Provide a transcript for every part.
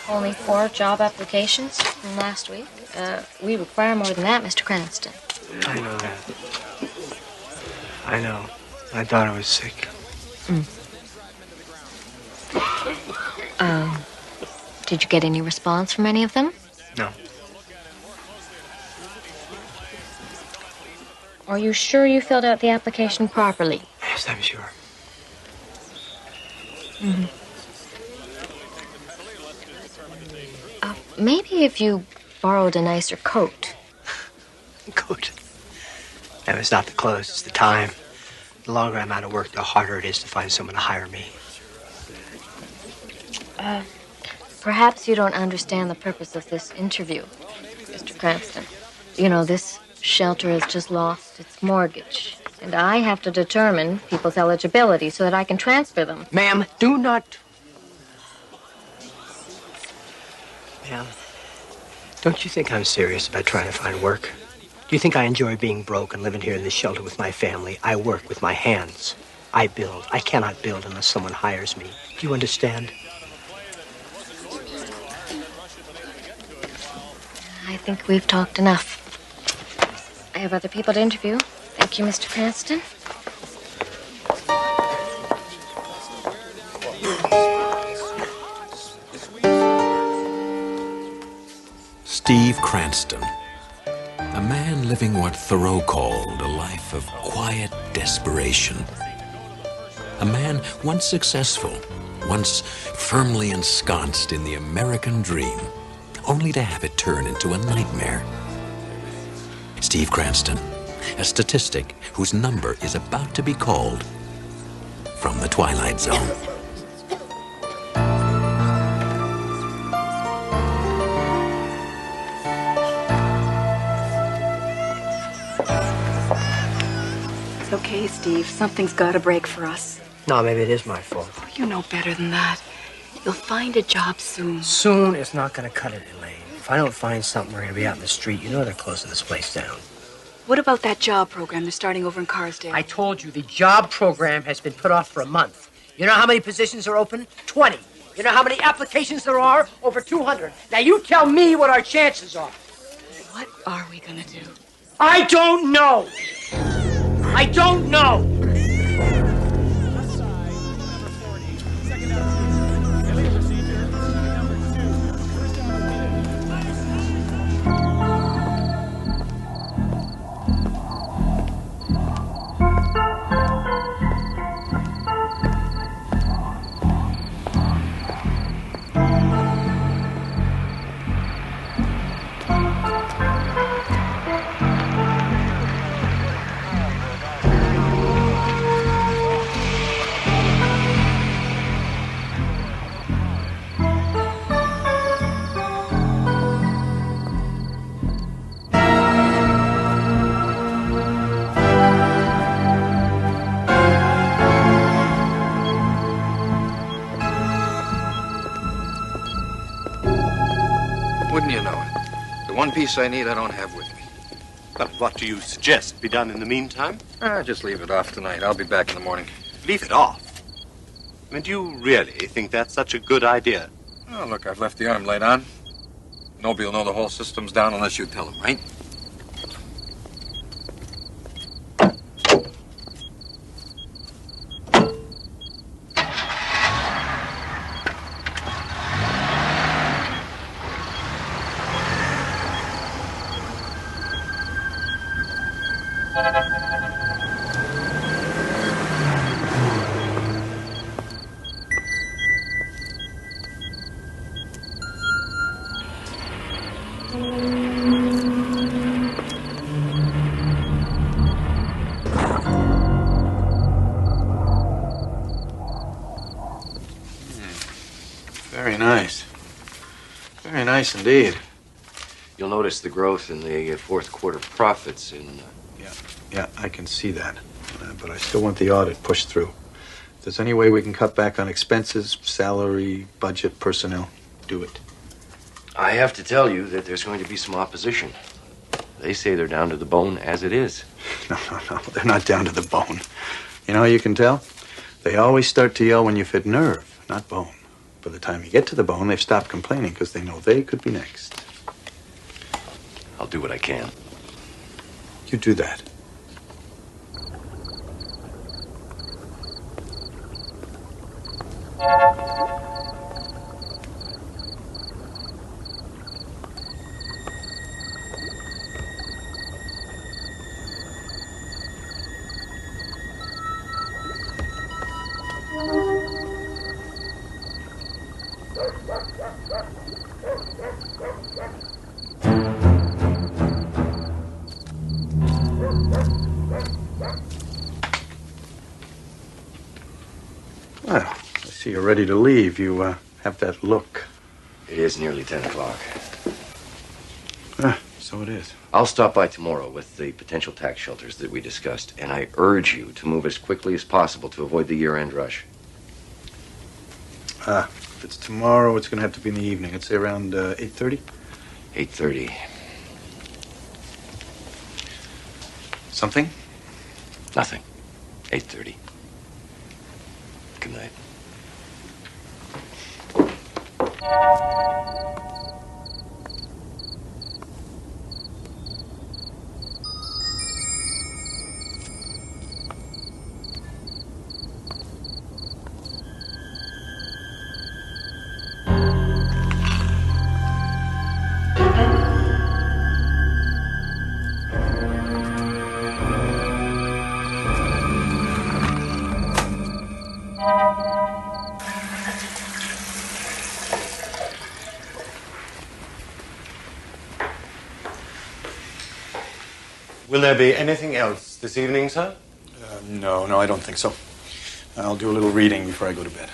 Only 4 job applications from last week. We require more than that, Mr. Cranston. I know that. I know. I thought I was sick. Did you get any response from any of them? No. Are you sure you filled out the application properly? Yes, I'm sure. Maybe if you borrowed a nicer coat. Coat? No, it's not the clothes, it's the time. The longer I'm out of work, the harder it is to find someone to hire me. Perhaps you don't understand the purpose of this interview, Mr. Cranston. You know, this shelter has just lost its mortgage, and I have to determine people's eligibility so that I can transfer them. Ma'am, do not... Ma'am, don't you think I'm serious about trying to find work? Do you think I enjoy being broke and living here in this shelter with my family? I work with my hands. I build. I cannot build unless someone hires me. Do you understand? I think we've talked enough. I have other people to interview. Thank you, Mr. Cranston. Steve Cranston, a man living what Thoreau called a life of quiet desperation. A man once successful, once firmly ensconced in the American dream, only to have it turn into a nightmare. Steve Cranston, a statistic whose number is about to be called from the Twilight Zone. It's okay, Steve. Something's got to break for us. No, maybe it is my fault. Oh, you know better than that. You'll find a job soon. Soon is not going to cut it, Elaine. If I don't find something, we're going to be out in the street. You know they're closing this place down. What about that job program they're starting over in Carsdale? I told you, the job program has been put off for a month. You know how many positions are open? 20. You know how many applications there are? Over 200. Now you tell me what our chances are. What are we gonna do? I don't know. I don't know. Wouldn't you know it? The one piece I need I don't have with me. Well, what do you suggest be done in the meantime? Just leave it off tonight. I'll be back in the morning. Leave it off? I mean, do you really think that's such a good idea? Oh, look, I've left the arm light on. Nobody will know the whole system's down unless you tell them, right? Very nice. Very nice indeed. You'll notice the growth in the fourth quarter profits in... Yeah, I can see that. But I still want the audit pushed through. If there's any way we can cut back on expenses, salary, budget, personnel, do it. I have to tell you that there's going to be some opposition. They say they're down to the bone as it is. No. They're not down to the bone. You know how you can tell? They always start to yell when you've hit nerve, not bone. By the time you get to the bone, they've stopped complaining because they know they could be next. I'll do what I can. You do that. Well, I see you're ready to leave. You have that look. It is nearly 10 o'clock. So it is. I'll stop by tomorrow with the potential tax shelters that we discussed, and I urge you to move as quickly as possible to avoid the year-end rush. If it's tomorrow, it's going to have to be in the evening. I'd say around 8:30. 8:30. Something? Nothing. 8:30. Good night. Will there be anything else this evening, sir? No, I don't think so. I'll do a little reading before I go to bed.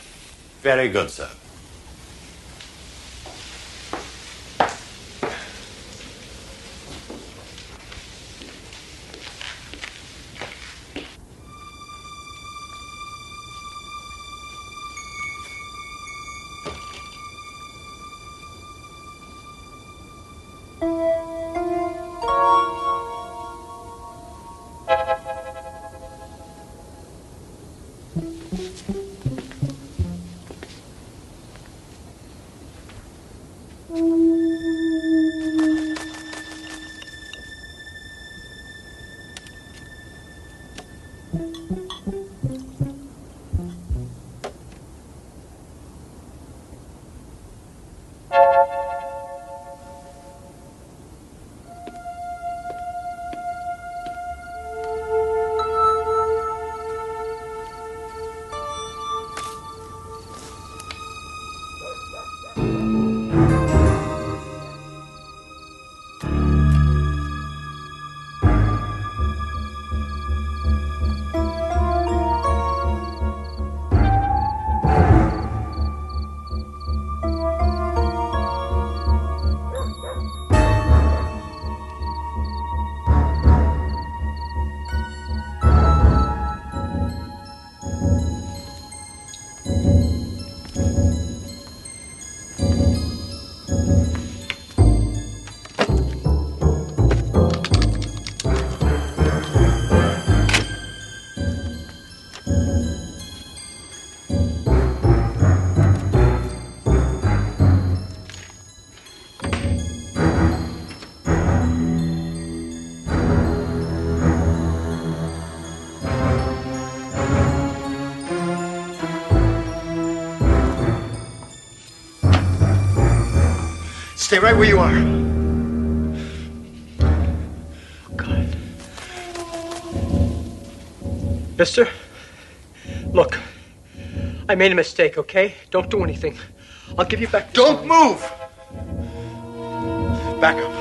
Very good, sir. Stay right where you are. Oh, God. Mister, look, I made a mistake, okay? Don't do anything. I'll give you back. Don't move! Back up.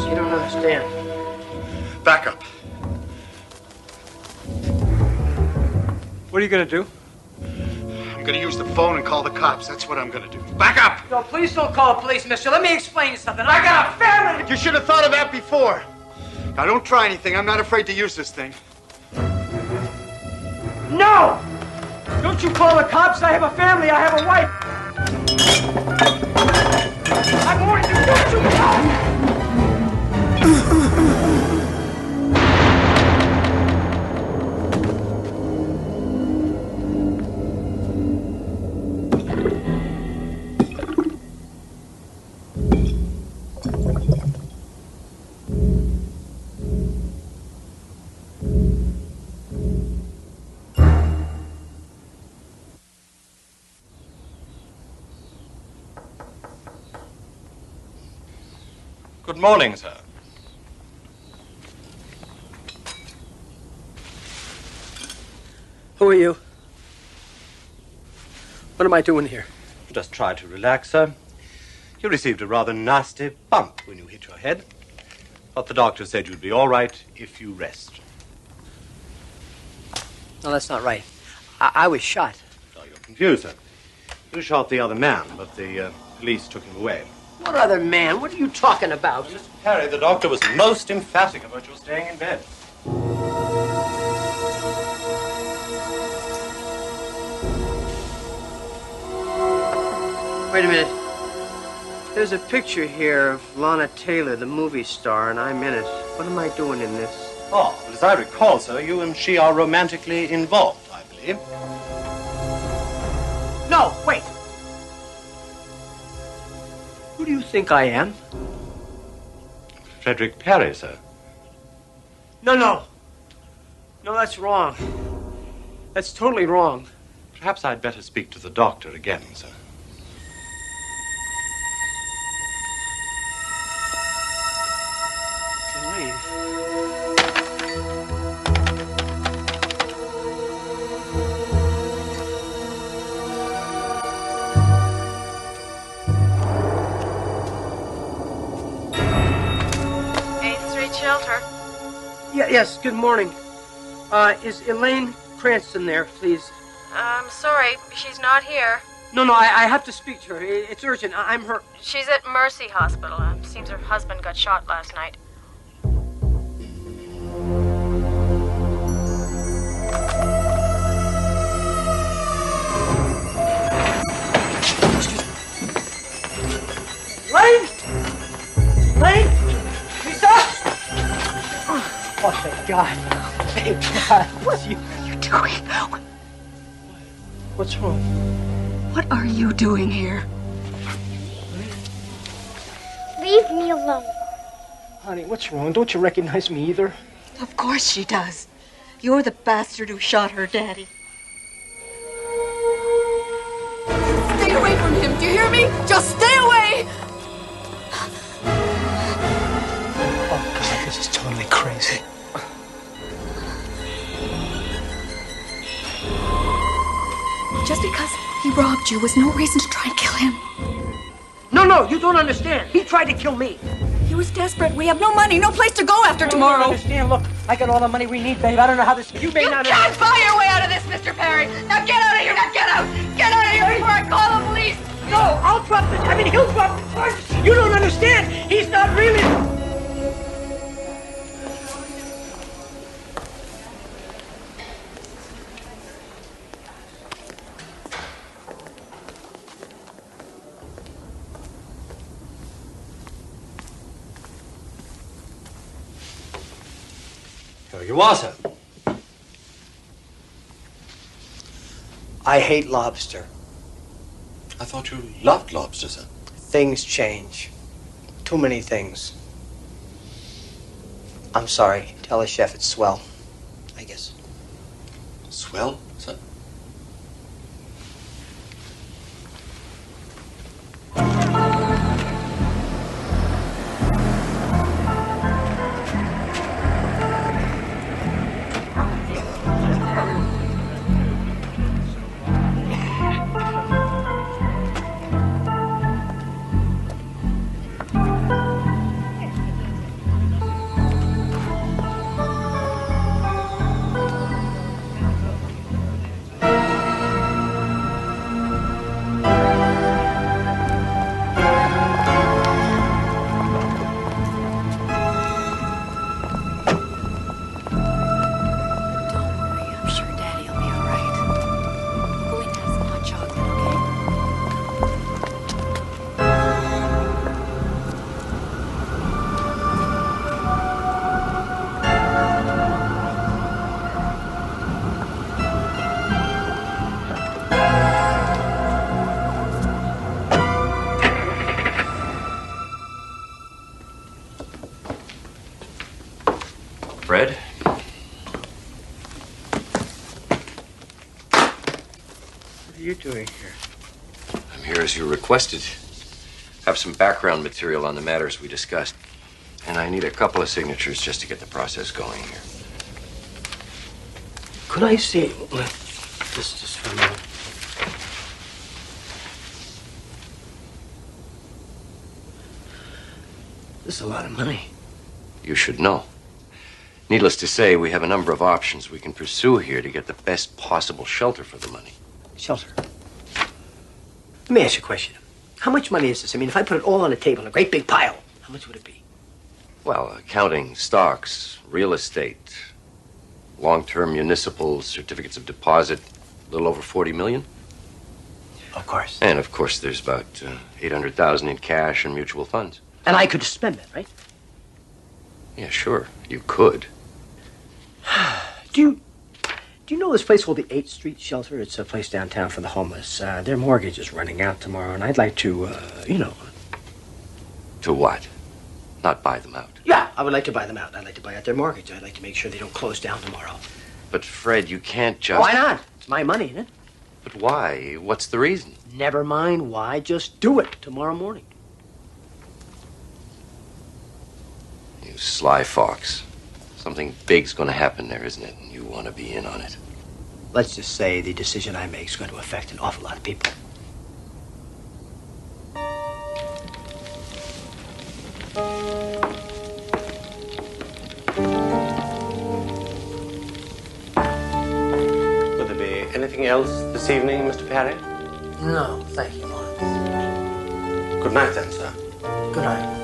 You don't understand. Back up. What are you gonna do? I'm gonna use the phone and call the cops. That's what I'm gonna do. Back up! No, please don't call the police, mister. Let me explain something. I got a family! You should have thought of that before. Now, don't try anything. I'm not afraid to use this thing. No! Don't you call the cops. I have a family. I have a wife. I'm warning you. Don't you call! Good morning, sir. Who are you? What am I doing here? Just try to relax, sir. You received a rather nasty bump when you hit your head. But the doctor said you'd be all right if you rest. No, that's not right. I was shot. So you're confused, sir. You shot the other man, but the police took him away. What other man? What are you talking about? Mr. Perry, the doctor was most emphatic about your staying in bed. Wait a minute. There's a picture here of Lana Taylor, the movie star, and I'm in it. What am I doing in this? Oh, well, as I recall, sir, you and she are romantically involved, I believe. No, wait. Who do you think I am? Frederick Perry, sir. No. No, that's wrong. That's totally wrong. Perhaps I'd better speak to the doctor again, sir. Elaine. Shelter. Yes, good morning. Is Elaine Cranston there, please? I'm sorry, she's not here. No, I have to speak to her. It's urgent. I'm her... She's at Mercy Hospital. Seems her husband got shot last night. Elaine? She's up! Oh, thank God. Thank God. What are you doing? What's wrong? What are you doing here? Leave me alone. Honey, what's wrong? Don't you recognize me either? Of course she does. You're the bastard who shot her daddy. Stay away from him, do you hear me? Just stay away! Oh, God, this is totally crazy. Just because he robbed you was no reason to try and kill him. No, you don't understand. He tried to kill me. He was desperate. We have no money, no place to go after tomorrow. You don't understand. Look, I got all the money we need, babe. I don't know how this... You may not... You can't buy your way out of this, Mr. Perry. Now get out of here. Now get out. Get out of here before I call the police. No, I'll drop the... he'll drop the charges. You don't understand. He's not really... Here you are, sir. I hate lobster. I thought you loved lobster, sir. Things change. Too many things. I'm sorry. Tell the chef it's swell, I guess. Swell, sir? are you doing here? I'm here as you requested. Have some background material on the matters we discussed. And I need a couple of signatures just to get the process going here. Could I see this just for a moment? This is a lot of money. You should know. Needless to say, we have a number of options we can pursue here to get the best possible shelter for the money. Shelter? Let me ask you a question. How much money is this? I mean, if I put it all on a table in a great big pile, how much would it be? Well, accounting, stocks, real estate, long-term municipal certificates of deposit, a little over 40 million. Of course. And, of course, there's about 800,000 in cash and mutual funds. And I could spend that, right? Yeah, sure. You could. Do you know this place called the 8th Street Shelter? It's a place downtown for the homeless. Their mortgage is running out tomorrow, and I'd like to, To what? Not buy them out. Yeah, I would like to buy them out. I'd like to buy out their mortgage. I'd like to make sure they don't close down tomorrow. But, Fred, you can't just... Why not? It's my money, isn't it? But why? What's the reason? Never mind why. Just do it tomorrow morning. You sly fox. Something big's going to happen there, isn't it? And you want to be in on it. Let's just say the decision I make is going to affect an awful lot of people. Would there be anything else this evening, Mr. Perry? No, thank you, Lawrence. Good night, then, sir. Good night.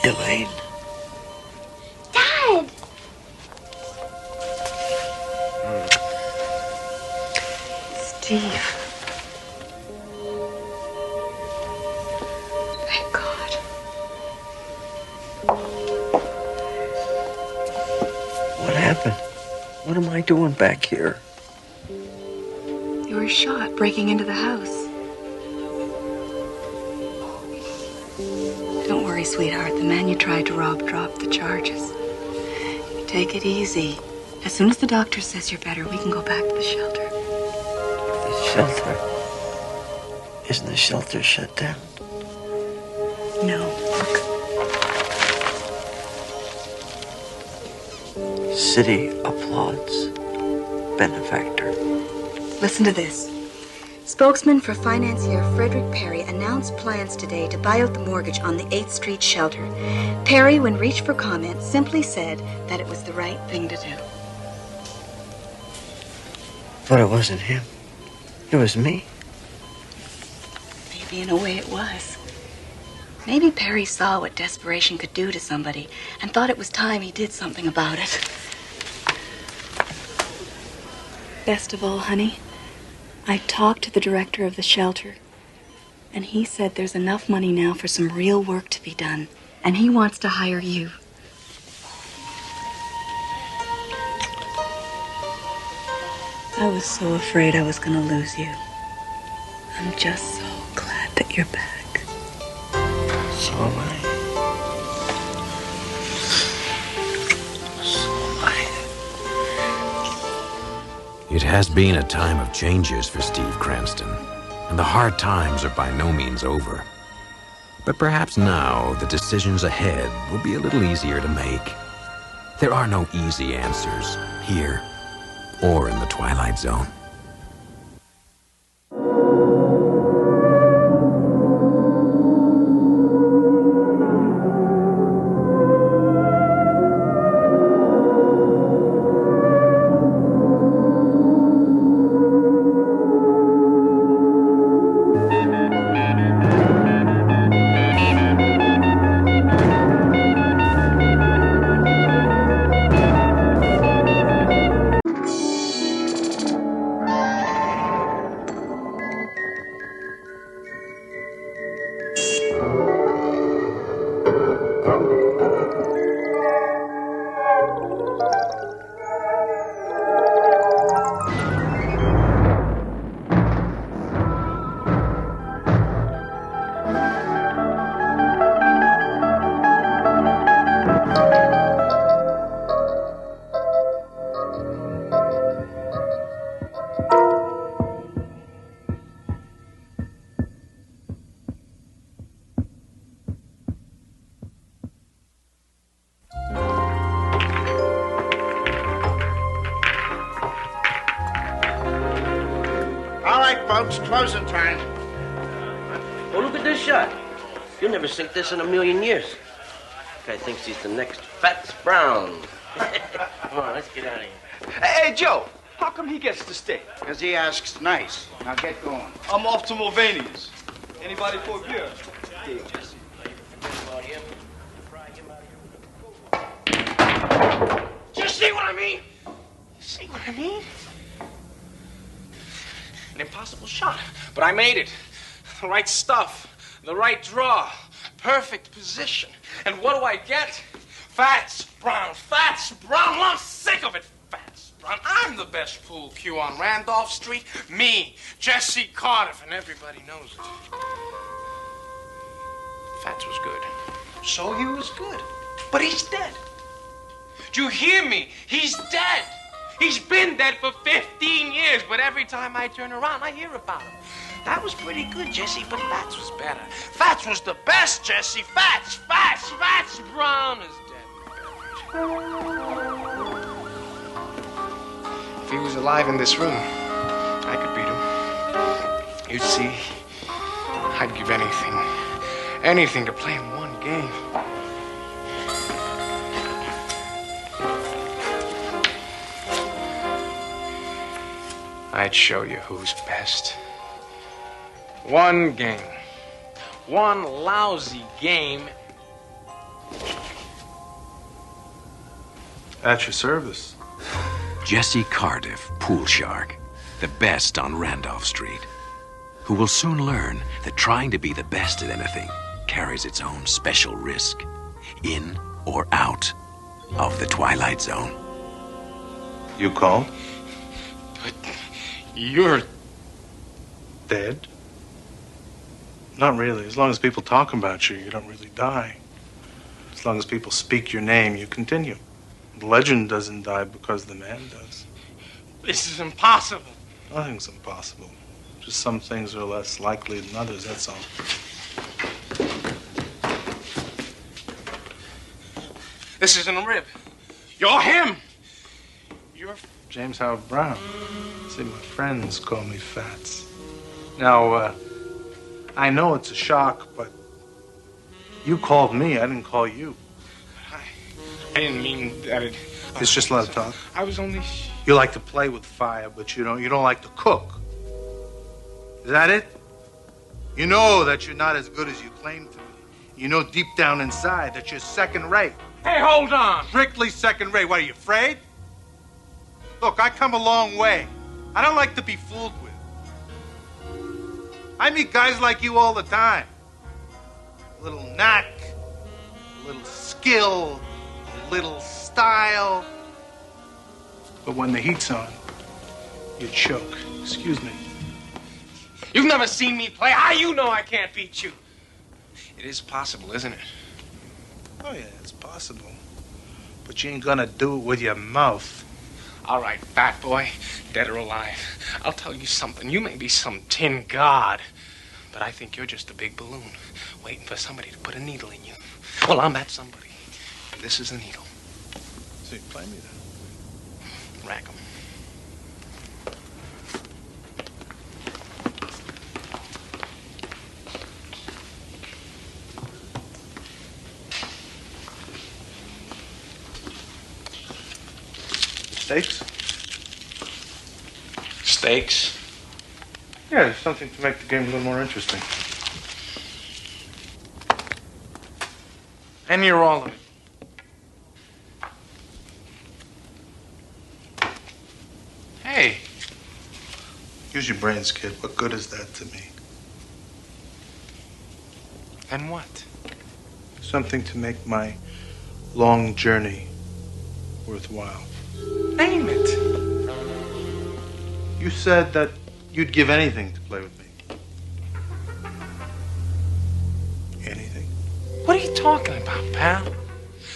Elaine. Dad! Steve. Thank God. What happened? What am I doing back here? You were shot breaking into the house. Don't worry, sweetheart. The man you tried to rob dropped the charges. You take it easy. As soon as the doctor says you're better, we can go back to the shelter. The shelter? Isn't the shelter shut down? No. City applauds benefactor. Listen to this. Spokesman for financier Frederick Perry announced plans today to buy out the mortgage on the 8th Street shelter. Perry, when reached for comment, simply said that it was the right thing to do. But it wasn't him. It was me. Maybe in a way it was. Maybe Perry saw what desperation could do to somebody and thought it was time he did something about it. Best of all, honey, I talked to the director of the shelter, and he said there's enough money now for some real work to be done, and he wants to hire you. I was so afraid I was going to lose you. I'm just so glad that you're back. So am I. So am I. It has been a time of changes for Steve Cranston, and the hard times are by no means over. But perhaps now the decisions ahead will be a little easier to make. There are no easy answers here or in the Twilight Zone. folks. Closing time. Oh, look at this shot. You'll never sink this in a million years. Guy thinks he's the next Fats Brown. Come on, let's get out of here. Hey, Joe. How come he gets to stay? Because he asks nice. Now get going. I'm off to Mulvaney's. Anybody for a beer? Hey, Jesse. You see what I mean? See what I mean? An impossible shot, but I made it. The right stuff, the right draw, perfect position. And what do I get? Fats Brown, Fats Brown. Well, I'm sick of it, Fats Brown. I'm the best pool cue on Randolph Street. Me, Jesse Cardiff, and everybody knows it. Fats was good. So he was good. But he's dead. Do you hear me? He's dead. He's been dead for 15 years, but every time I turn around, I hear about him. That was pretty good, Jesse, but Fats was better. Fats was the best, Jesse. Fats Brown is dead. If he was alive in this room, I could beat him. You'd see, I'd give anything to play him one game. I'd show you who's best. One game. One lousy game. At your service. Jesse Cardiff, pool shark, the best on Randolph Street, who will soon learn that trying to be the best at anything carries its own special risk, in or out of the Twilight Zone. You called? You're dead? Not really. As long as people talk about you, you don't really die. As long as people speak your name, you continue. The legend doesn't die because the man does. This is impossible. Nothing's impossible. Just some things are less likely than others, that's all. This isn't a rib. You're him. You're James Howard Brown. See, my friends call me Fats. Now, I know it's a shock, but you called me. I didn't call you. I didn't mean that it... It's just a lot of talk. I was only... You like to play with fire, but you don't like to cook. Is that it? You know that you're not as good as you claim to be. You know deep down inside that you're second rate. Hey, hold on. Strictly second rate. What, are you afraid? Look, I come a long way. I don't like to be fooled with. I meet guys like you all the time. A little knack, a little skill, a little style. But when the heat's on, you choke. Excuse me. You've never seen me play. How you know I can't beat you? It is possible, isn't it? Oh, yeah, it's possible. But you ain't gonna do it with your mouth. All right, fat boy, dead or alive. I'll tell you something. You may be some tin god, but I think you're just a big balloon waiting for somebody to put a needle in you. Well, I'm that somebody. And this is a needle. So you play me then? Rack 'em. Steaks? Steaks? Yeah, there's something to make the game a little more interesting. And you're all of it. Hey. Use your brains, kid. What good is that to me? And what? Something to make my long journey worthwhile. Name it. You said that you'd give anything to play with me. Anything? What are you talking about, pal?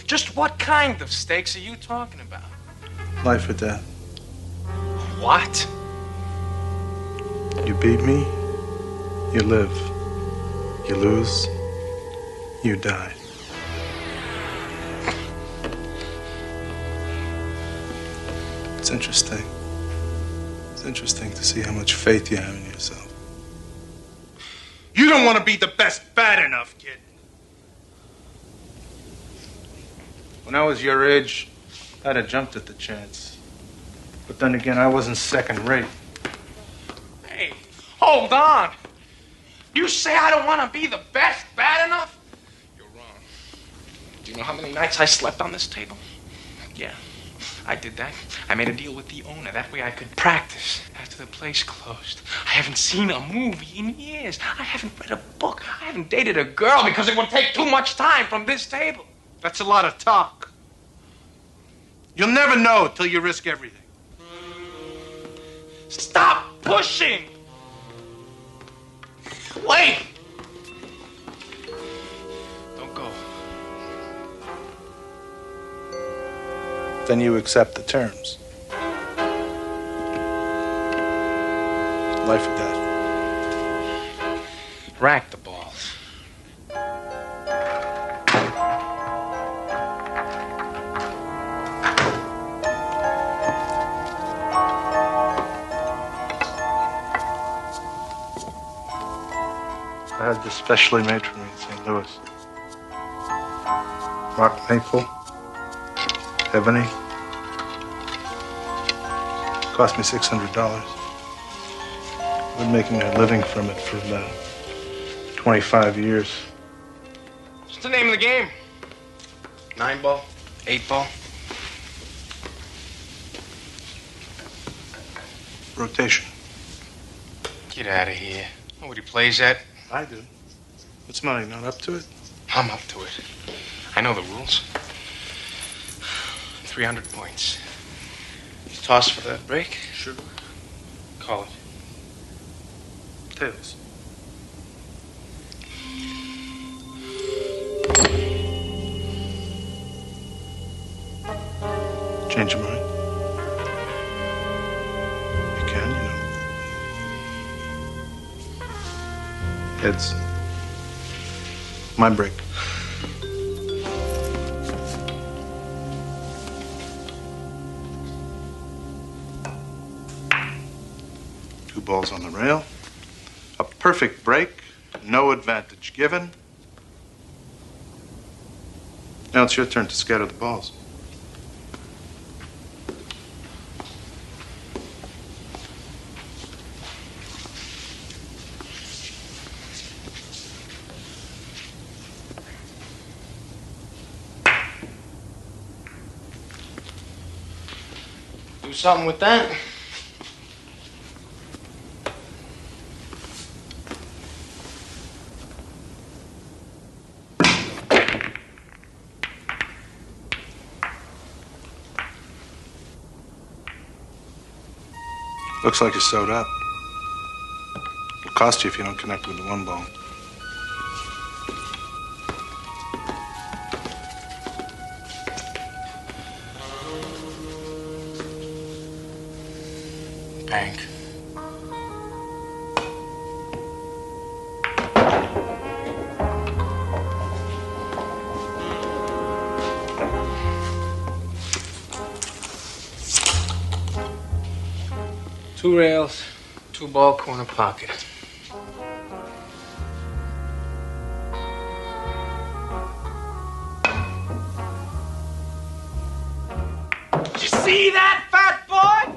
Just what kind of stakes are you talking about? Life or death. What? You beat me, you live. You lose, you die. It's interesting. It's interesting to see how much faith you have in yourself. You don't want to be the best fat enough, kid. When I was your age, I'd have jumped at the chance. But then again, I wasn't second rate. Hey, hold on. You say I don't want to be the best bad enough? You're wrong. Do you know how many nights I slept on this table? Yeah, I did that. I made a deal with the owner. That way I could practice after the place closed. I haven't seen a movie in years. I haven't read a book. I haven't dated a girl because it would take too much time from this table. That's a lot of talk. You'll never know till you risk everything. Stop pushing! Wait! Don't go. Then you accept the terms. Life or death. Rack the balls. I had this specially made for me in St. Louis. Rock maple, ebony. Cost me $600. I've been making a living from it for about 25 years. What's the name of the game? 9-ball? 8-ball? Rotation. Get out of here. Nobody plays that. I do. What's mine? Not up to it? I'm up to it. I know the rules. 300 points. You toss for that break? Sure. Call it. Tails. Change your mind? You can, you know. Heads. My break. Two balls on the rail. A perfect break. No advantage given. Now it's your turn to scatter the balls. Do something with that. Looks like you're sewed up. It'll cost you if you don't connect with the one ball. Bank. Two rails, 2-ball corner pocket. Did you see that, fat boy?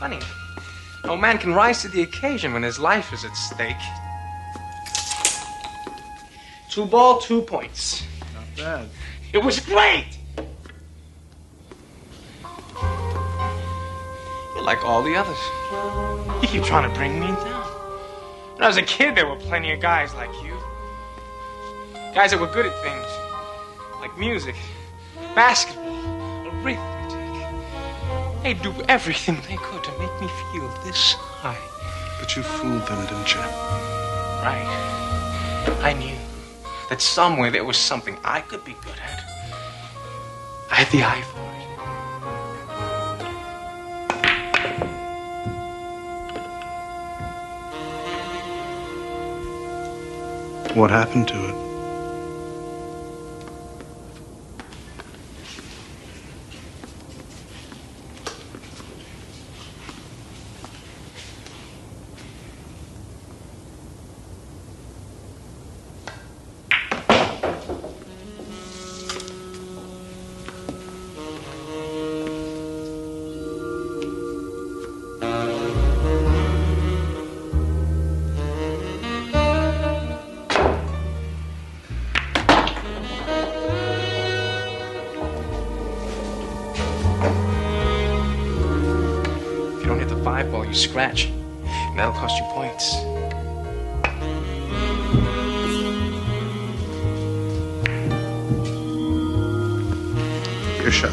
Funny. No man can rise to the occasion when his life is at stake. 2-ball, 2 points. Not bad. It was great! You're like all the others. You keep trying to bring me down. When I was a kid, there were plenty of guys like you. Guys that were good at things. Like music, basketball, arithmetic. They'd do everything they could to make me feel this high. But you fooled them, didn't you? Right. I knew that somewhere there was something I could be good at. I had the eye for it. What happened to it? scratch. And that'll cost you points. Your shot.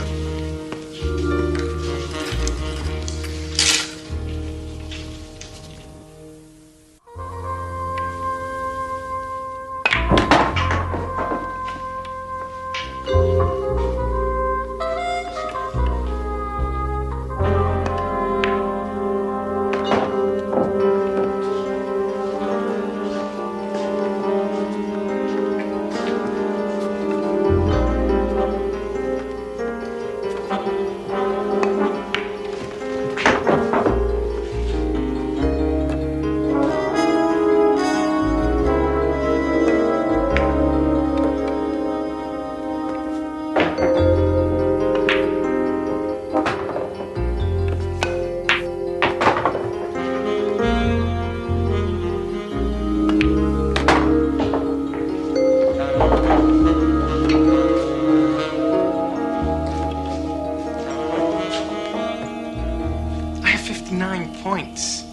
Points.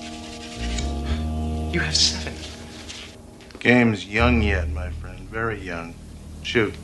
You have 7. Game's young yet, my friend. Very young. Shoot.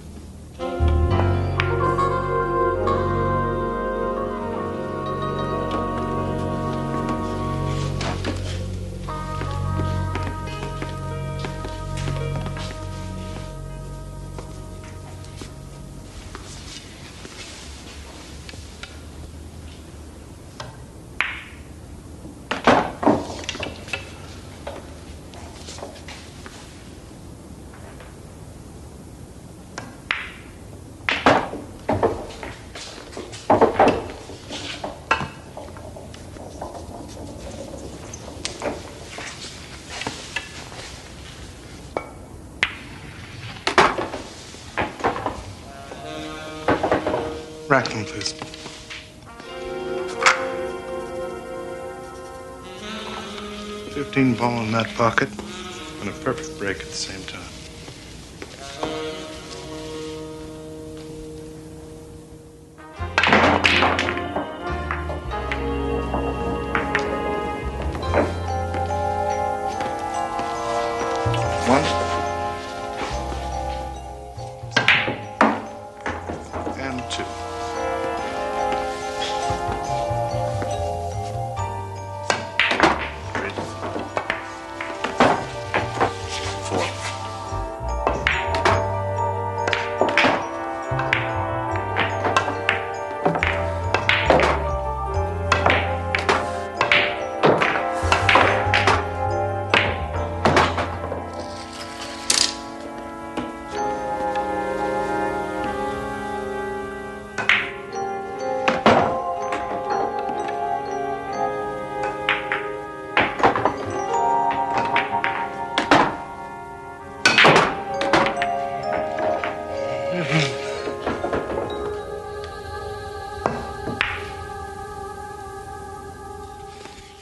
Racking, please. $15 ball in that pocket, and a perfect break at the same time.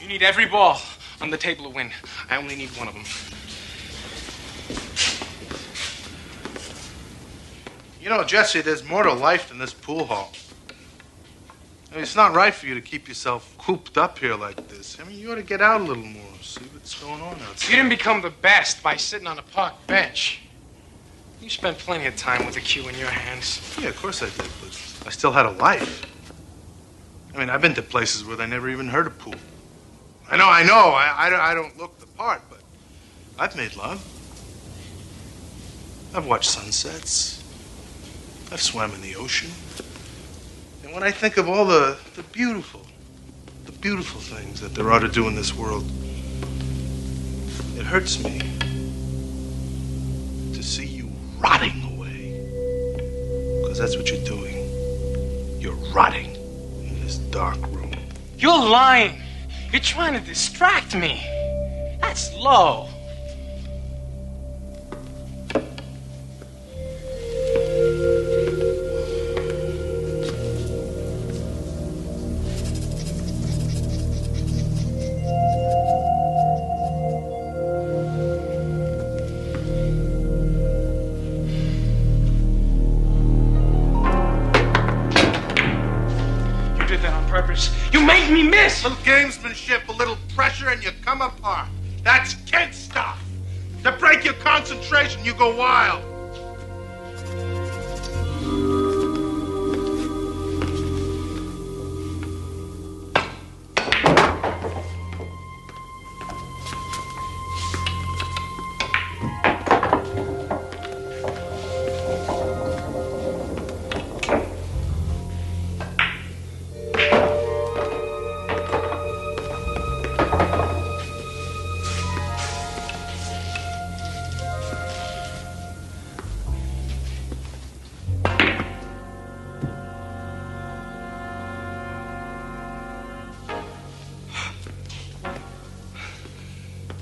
You need every ball on the table to win. I only need one of them. You know, Jesse, there's more to life than this pool hall. I mean, it's not right for you to keep yourself cooped up here like this. I mean, you ought to get out a little more, see what's going on outside. You didn't become the best by sitting on a park bench. You spent plenty of time with a cue in your hands. Yeah, of course I did, but I still had a life. I mean, I've been to places where they never even heard of pool. I know. I don't look the part, but I've made love. I've watched sunsets. I've swam in the ocean. And when I think of all the beautiful things that there are to do in this world, it hurts me to see you rotting away. Because that's what you're doing. You're rotting in this dark room. You're lying. You're trying to distract me. That's low. You did that on purpose. You made me miss. A little gamesmanship, a little pressure and you come apart. That's kid stuff. To break your concentration, you go wild.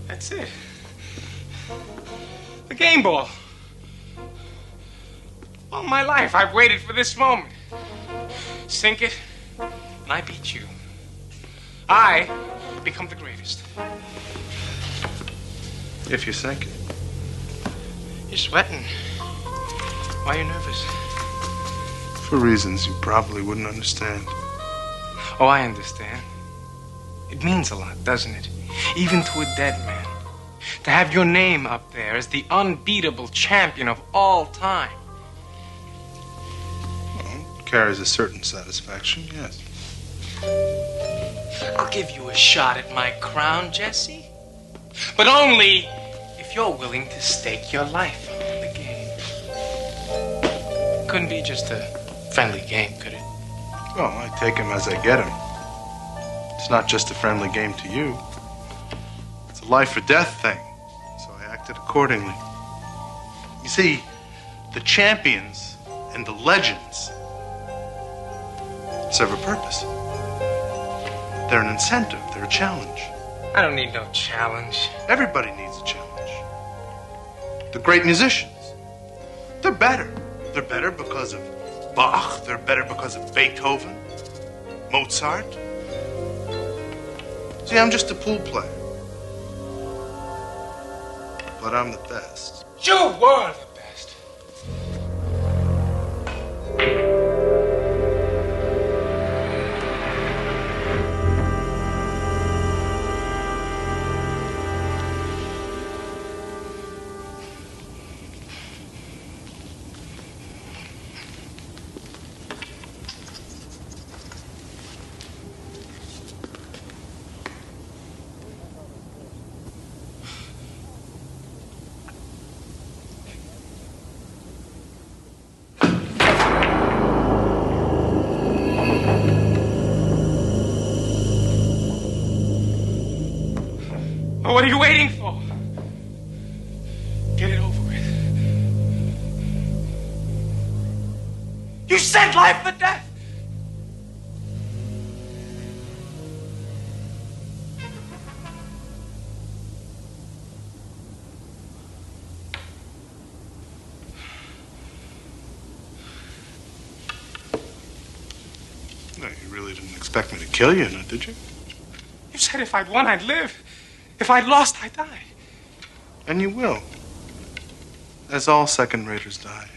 That's it. The game ball. All my life, I've waited for this moment. Sink it, and I beat you. I become the greatest. If you sink it. You're sweating. Why are you nervous? For reasons you probably wouldn't understand. Oh, I understand. It means a lot, doesn't it? Even to a dead man. To have your name up there as the unbeatable champion of all time. Well, it carries a certain satisfaction, yes. I'll give you a shot at my crown, Jesse. But only if you're willing to stake your life on the game. Couldn't be just a friendly game, could it? Well, I take him as I get him. It's not just a friendly game to you. It's a life or death thing. So I acted accordingly. You see, the champions and the legends serve a purpose. They're an incentive. They're a challenge. I don't need no challenge. Everybody needs a challenge. The great musicians, they're better. They're better because of Bach. They're better because of Beethoven, Mozart. See, I'm just a pool player. But I'm the best. You were the best. What are you waiting for? Get it over with. You said life or death. No, you really didn't expect me to kill you, did you? You said if I'd won, I'd live. If I'd lost, I'd die. And you will. As all second-raters die.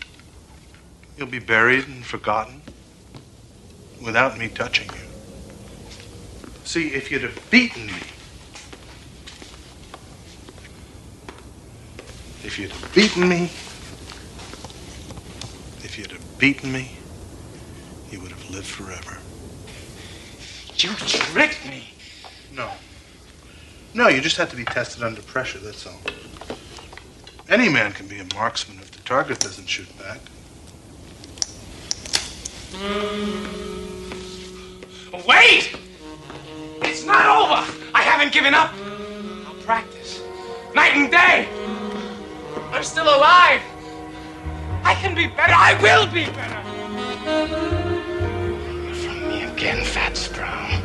You'll be buried and forgotten without me touching you. See, if you'd have beaten me, if you'd have beaten me, you would have lived forever. You tricked me. No. No, you just have to be tested under pressure, that's all. Any man can be a marksman if the target doesn't shoot back. Wait! It's not over! I haven't given up. I'll practice. Night and day. I'm still alive. I can be better. I will be better. From me again, Fats Brown.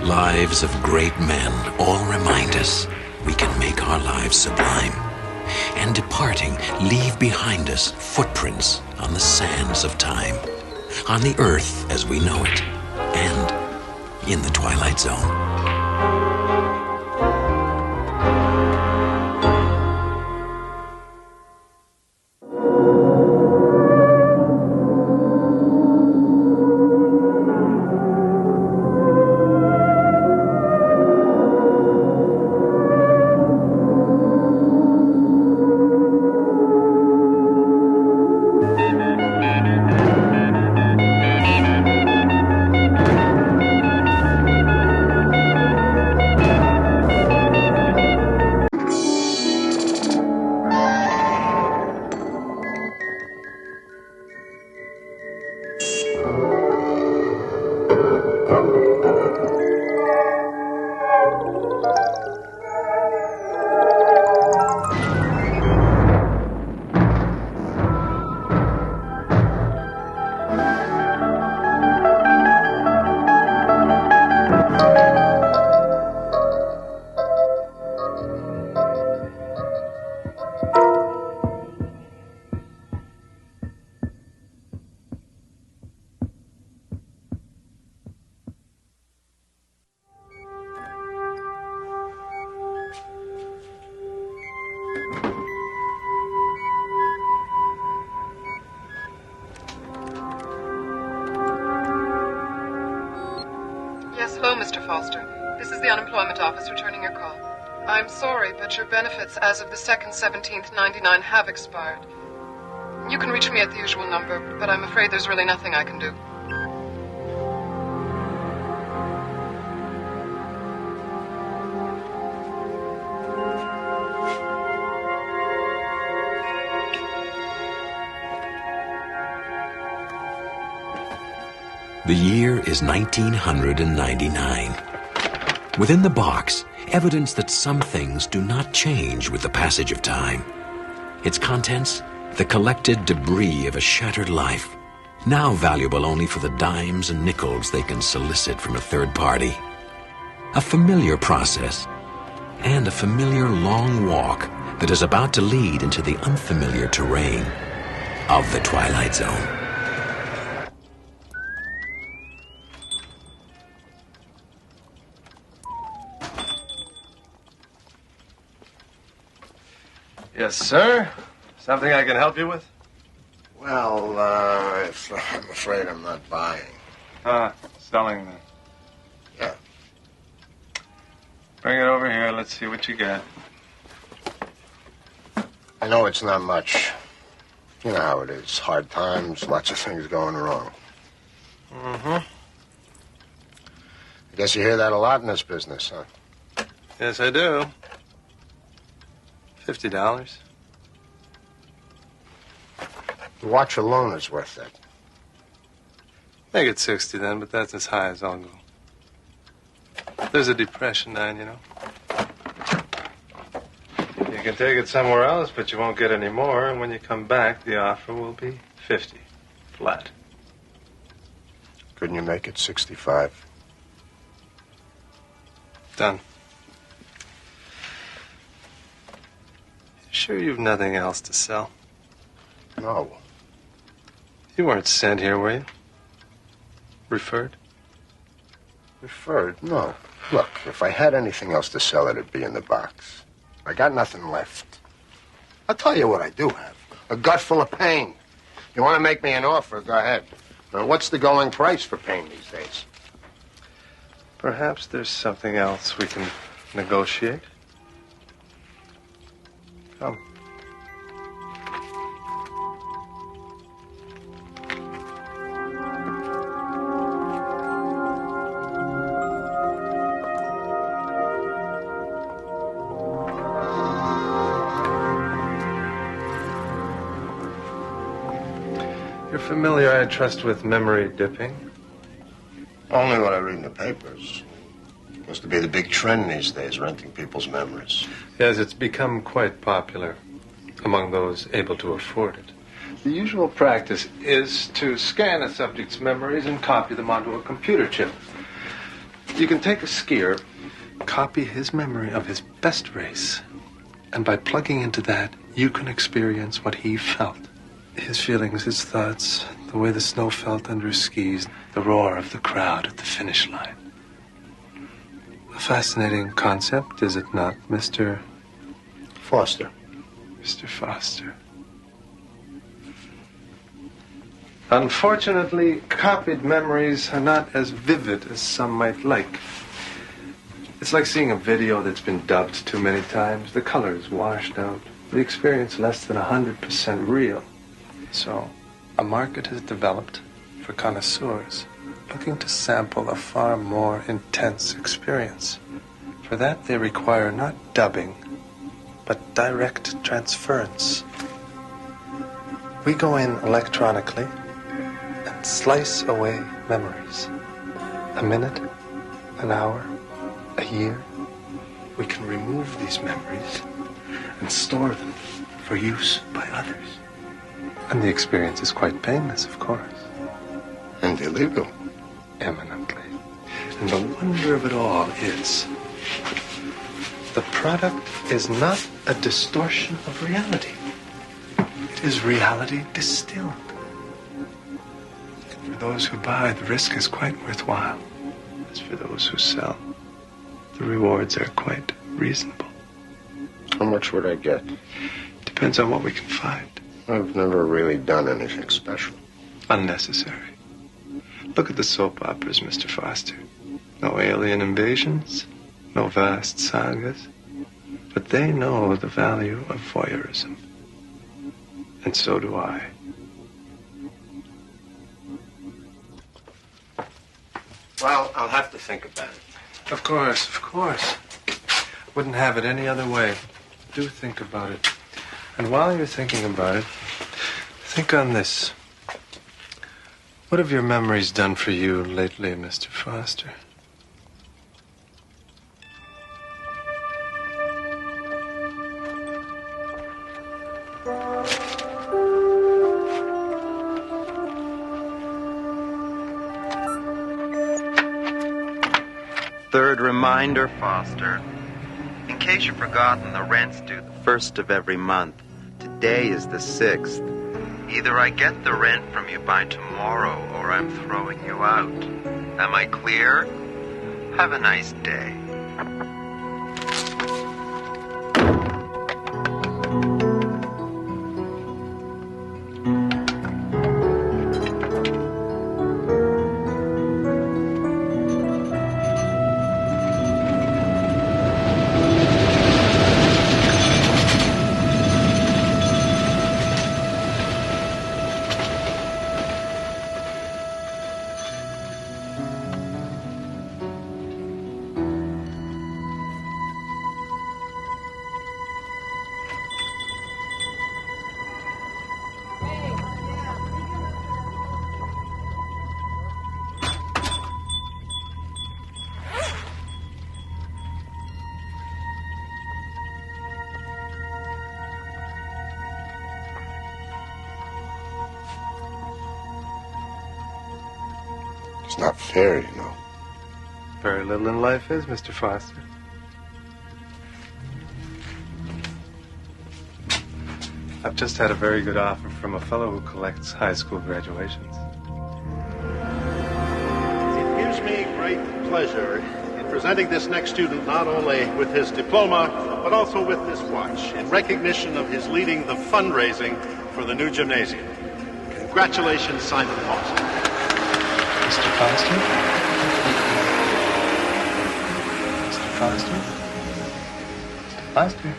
Lives of great men all remind us we can make our lives sublime, and departing, leave behind us footprints on the sands of time, on the earth as we know it, and in the Twilight Zone. Mr. Foster. This is the unemployment office returning your call. I'm sorry, but your benefits as of the 2nd, 17th, 99 have expired. You can reach me at the usual number, but I'm afraid there's really nothing I can do. The year is 1999. Within the box, evidence that some things do not change with the passage of time. Its contents, the collected debris of a shattered life, now valuable only for the dimes and nickels they can solicit from a third party. A familiar process, and a familiar long walk that is about to lead into the unfamiliar terrain of the Twilight Zone. Yes, sir. Something I can help you with? Well, I'm afraid I'm not buying. Selling then. Yeah. Bring it over here. Let's see what you got. I know it's not much. You know how it is. Hard times, lots of things going wrong. Mm-hmm. I guess you hear that a lot in this business, huh? Yes, I do. $50. The watch alone is worth that. Make it 60 then, but that's as high as I'll go. There's a depression on, you know. You can take it somewhere else, but you won't get any more. And when you come back, the offer will be 50. Flat. Couldn't you make it 65? Done. Sure you've nothing else to sell? No. You weren't sent here, were you? Referred? Referred? No. Look, if I had anything else to sell, it'd be in the box. I got nothing left. I'll tell you what I do have. A gut full of pain. You want to make me an offer, go ahead. Now, what's the going price for pain these days? Perhaps there's something else we can negotiate. Come. You're familiar, I trust, with memory dipping? Only what I read in the papers. Seems to be the big trend these days, renting people's memories. Yes, it's become quite popular among those able to afford it. The usual practice is to scan a subject's memories and copy them onto a computer chip. You can take a skier, copy his memory of his best race, and by plugging into that, you can experience what he felt. His feelings, his thoughts, the way the snow felt under his skis, the roar of the crowd at the finish line. A fascinating concept, is it not, Mr. Foster? Mr. Foster. Unfortunately, copied memories are not as vivid as some might like. It's like seeing a video that's been dubbed too many times. The color is washed out. The experience less than 100% real. So, a market has developed for connoisseurs looking to sample a far more intense experience. For that, they require not dubbing, but direct transference. We go in electronically and slice away memories. A minute, an hour, a year. We can remove these memories and store them for use by others. And the experience is quite painless, of course. And illegal. Eminently. And the wonder of it all is the product is not a distortion of reality. It is reality distilled. For those who buy, the risk is quite worthwhile. As for those who sell, the rewards are quite reasonable. How much would I get? Depends on what we can find. I've never really done anything special. Unnecessary. Look at the soap operas, Mr. Foster. No alien invasions, no vast sagas. But they know the value of voyeurism. And so do I. Well, I'll have to think about it. Of course, of course. Wouldn't have it any other way. Do think about it. And while you're thinking about it, think on this. What have your memories done for you lately, Mr. Foster? Third reminder, Foster. In case you've forgotten, the rent's due the 1st of every month. Today is the 6th. Either I get the rent from you by tomorrow, or I'm throwing you out. Am I clear? Have a nice day. It's not fair, you know. Very little in life is, Mr. Foster. I've just had a very good offer from a fellow who collects high school graduations. It gives me great pleasure in presenting this next student not only with his diploma, but also with this watch in recognition of his leading the fundraising for the new gymnasium. Congratulations, Simon Foster. Mr. Foster? Mr. Foster? Mr. Foster?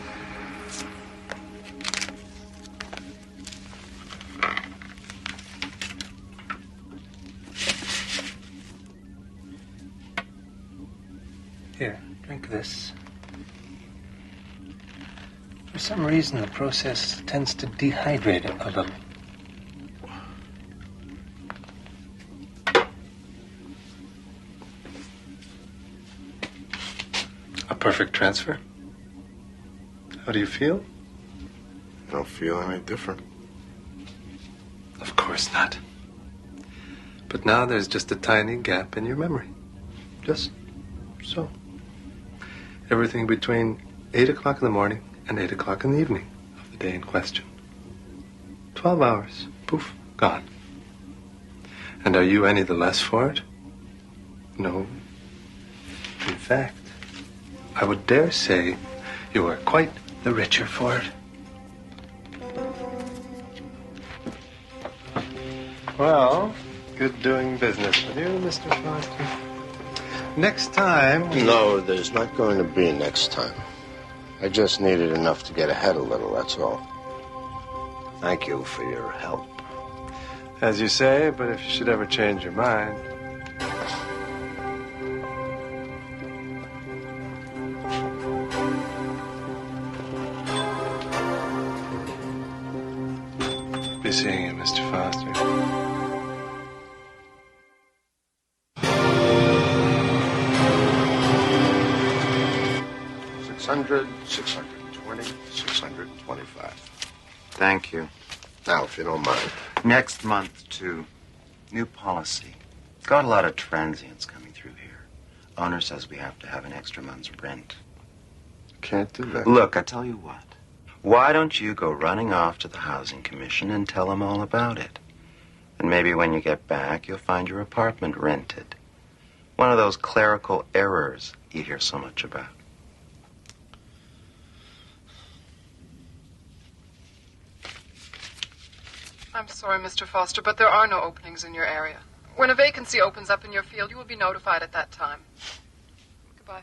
Here, drink this. For some reason, the process tends to dehydrate it a little. A perfect transfer? How do you feel? I don't feel any different. Of course not. But now there's just a tiny gap in your memory. Just so. Everything between 8 o'clock in the morning and 8 o'clock in the evening of the day in question. 12 hours. Poof. Gone. And are you any the less for it? No. In fact, I would dare say you are quite the richer for it. Well, good doing business with you, Mr. Foster. Next time... No, there's not going to be next time. I just needed enough to get ahead a little, that's all. Thank you for your help. As you say, but if you should ever change your mind... Be seeing you, Mr. Foster. 600, 620, 625. Thank you. Now, if you don't mind. Next month, too. New policy. Got a lot of transients coming through here. Owner says we have to have an extra month's rent. Can't do that. Look, I tell you what. Why don't you go running off to the Housing Commission and tell them all about it? And maybe when you get back, you'll find your apartment rented. One of those clerical errors you hear so much about. I'm sorry, Mr. Foster, but there are no openings in your area. When a vacancy opens up in your field, you will be notified at that time. Goodbye.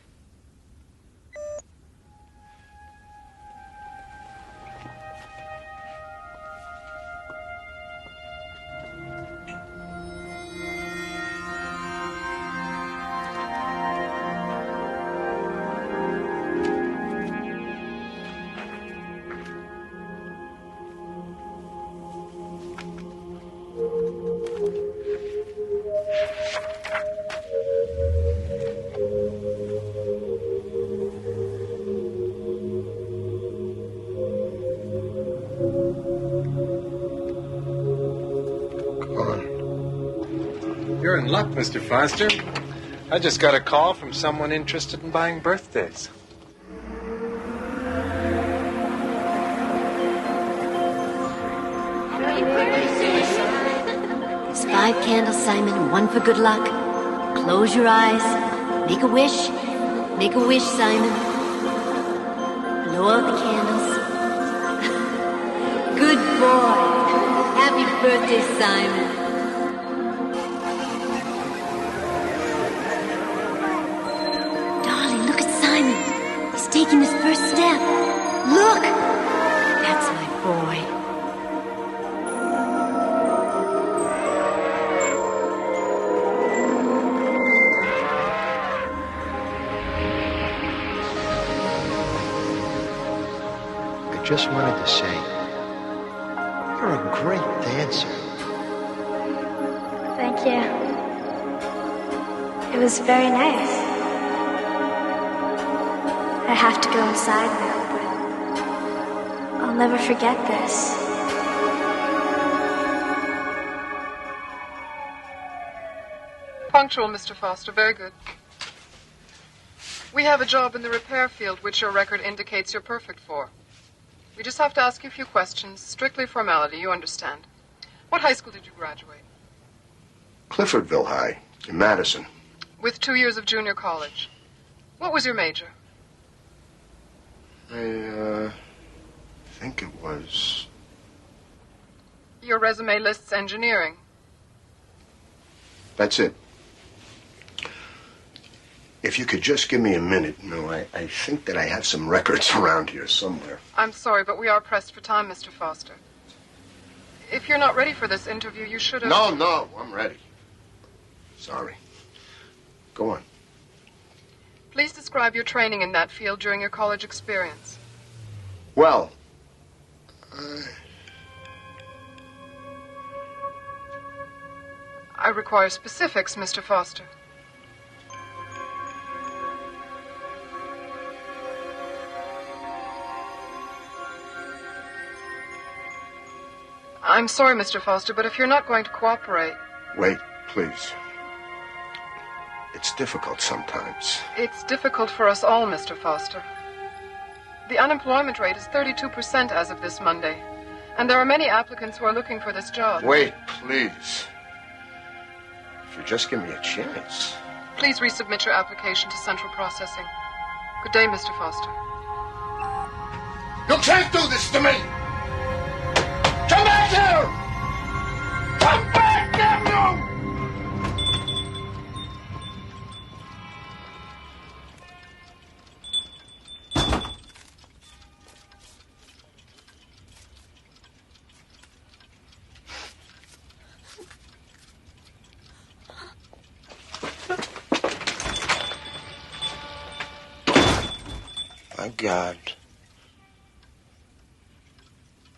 You're in luck, Mr. Foster. I just got a call from someone interested in buying birthdays. There's 5 candles, Simon, and 1 for good luck. Close your eyes. Make a wish. Make a wish, Simon. Blow out the candles. Good boy. Happy birthday, Simon. Darling, look at Simon. He's taking his first step. Look! That's my boy. I just wanted to say, you're a great dancer. Thank you. It was very nice. I have to go inside now, but I'll never forget this. Punctual, Mr. Foster. Very good. We have a job in the repair field which your record indicates you're perfect for. We just have to ask you a few questions. Strictly formality, you understand. What high school did you graduate? Cliffordville High in Madison. With 2 years of junior college. What was your major? I think it was... Your resume lists engineering. That's it. If you could just give me a minute, I think that I have some records around here somewhere. I'm sorry, but we are pressed for time, Mr. Foster. If you're not ready for this interview, you should have... No, I'm ready. Sorry. Go on. Please describe your training in that field during your college experience. Well, I require specifics, Mr. Foster. I'm sorry, Mr. Foster, but if you're not going to cooperate... Wait, please. It's difficult sometimes. It's difficult for us all, Mr. Foster. The unemployment rate is 32% as of this Monday, and there are many applicants who are looking for this job. Wait, please. If you just give me a chance. Please resubmit your application to Central Processing. Good day, Mr. Foster. You can't do this to me! Come back here! Come back, damn you! My God.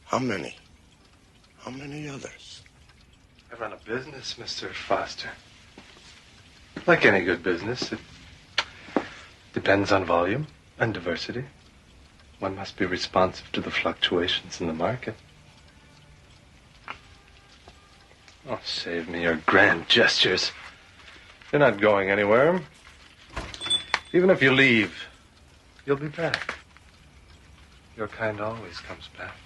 How many? How many others? I run a business, Mr. Foster. Like any good business, it depends on volume and diversity. One must be responsive to the fluctuations in the market. Oh, save me your grand gestures. You're not going anywhere. Even if you leave, you'll be back. Your kind always comes back.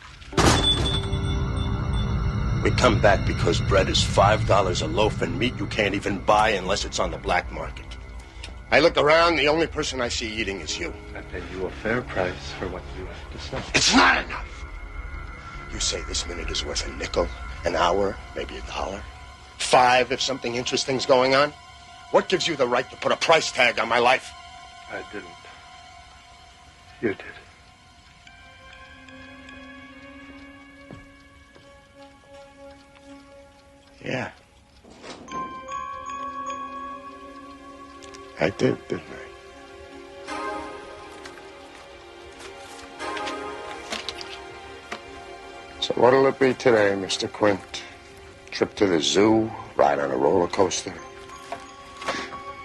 We come back because bread is $5 a loaf and meat you can't even buy unless it's on the black market. I look around, the only person I see eating is you. I pay you a fair price for what you have to say. It's not enough! You say this minute is worth a nickel, an hour, maybe $1. 5 if something interesting's going on? What gives you the right to put a price tag on my life? I didn't. You did. Yeah. I did, didn't I? So what'll it be today, Mr. Quint? Trip to the zoo? Ride on a roller coaster?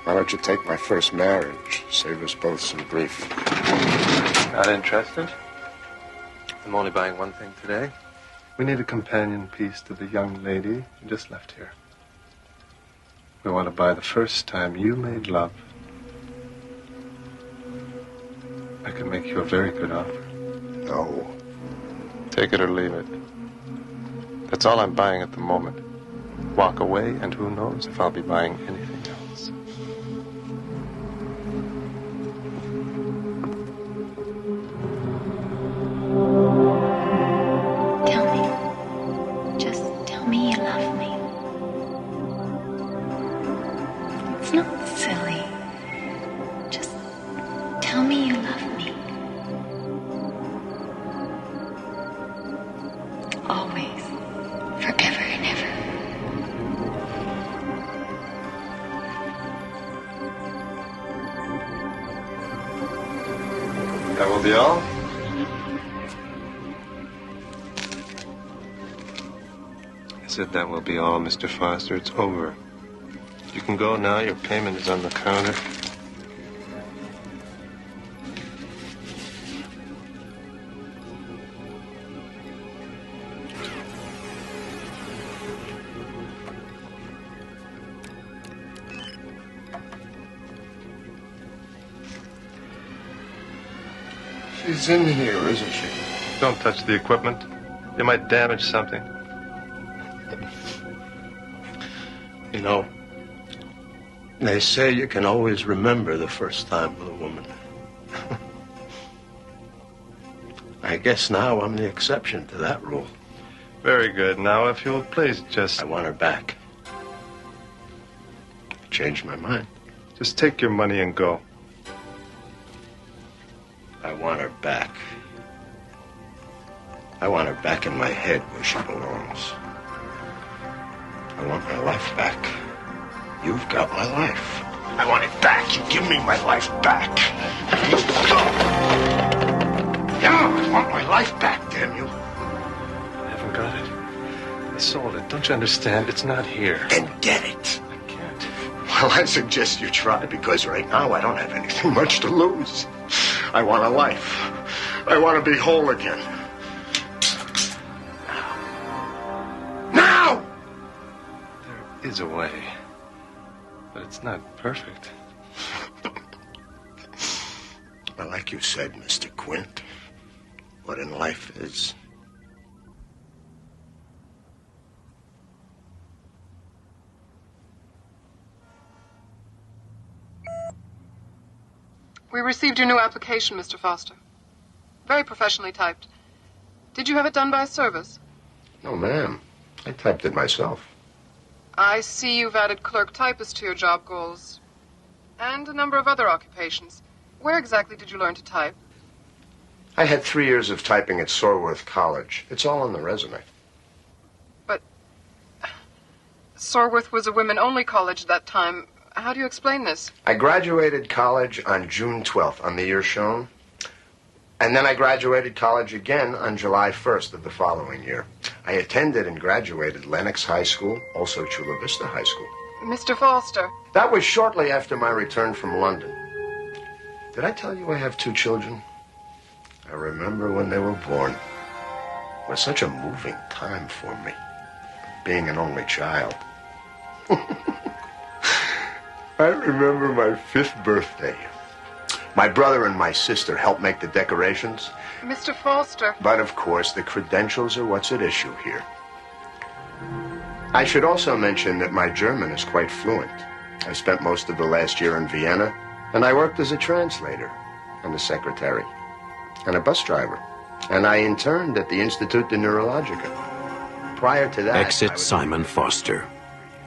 Why don't you take my first marriage? Save us both some grief. Not interested? I'm only buying one thing today. We need a companion piece to the young lady who just left here. We want to buy the first time you made love. I can make you a very good offer. No. Take it or leave it. That's all I'm buying at the moment. Walk away, and who knows if I'll be buying anything else. Tell me. Just tell me you love me. It's not silly. Just tell me you love me. Always. Forever and ever. That will be all? I said that will be all, Mr. Foster. It's over. You can go now. Your payment is on the counter. She's in here, isn't she? Don't touch the equipment. You might damage something. You know, they say you can always remember the first time with a woman. I guess now I'm the exception to that rule. Very good. Now, if you'll please just... I want her back. Changed my mind. Just take your money and go. I want her back. I want her back in my head where she belongs. I want my life back. You've got my life. I want it back. You give me my life back. Yeah, I want my life back, damn you. I haven't got it. I sold it. Don't you understand? It's not here. Then get it. I can't. Well, I suggest you try, because right now I don't have anything much to lose. I want a life. I want to be whole again. Now! There is a way. But it's not perfect. Well, like you said, Mr. Quint, what in life is... We received your new application, Mr. Foster. Very professionally typed. Did you have it done by a service? No, ma'am. I typed it myself. I see you've added clerk typist to your job goals. And a number of other occupations. Where exactly did you learn to type? I had 3 years of typing at Sorworth College. It's all on the resume. But Sorworth was a women-only college at that time. How do you explain this? I graduated college on June 12th, on the year shown. And then I graduated college again on July 1st of the following year. I attended and graduated Lenox High School, also Chula Vista High School. Mr. Foster. That was shortly after my return from London. Did I tell you I have 2 children? I remember when they were born. It was such a moving time for me, being an only child. I remember my 5th birthday. My brother and my sister helped make the decorations. Mr. Foster. But, of course, the credentials are what's at issue here. I should also mention that my German is quite fluent. I spent most of the last year in Vienna, and I worked as a translator and a secretary and a bus driver. And I interned at the Institut de Neurologica. Prior to that... Exit Simon Foster.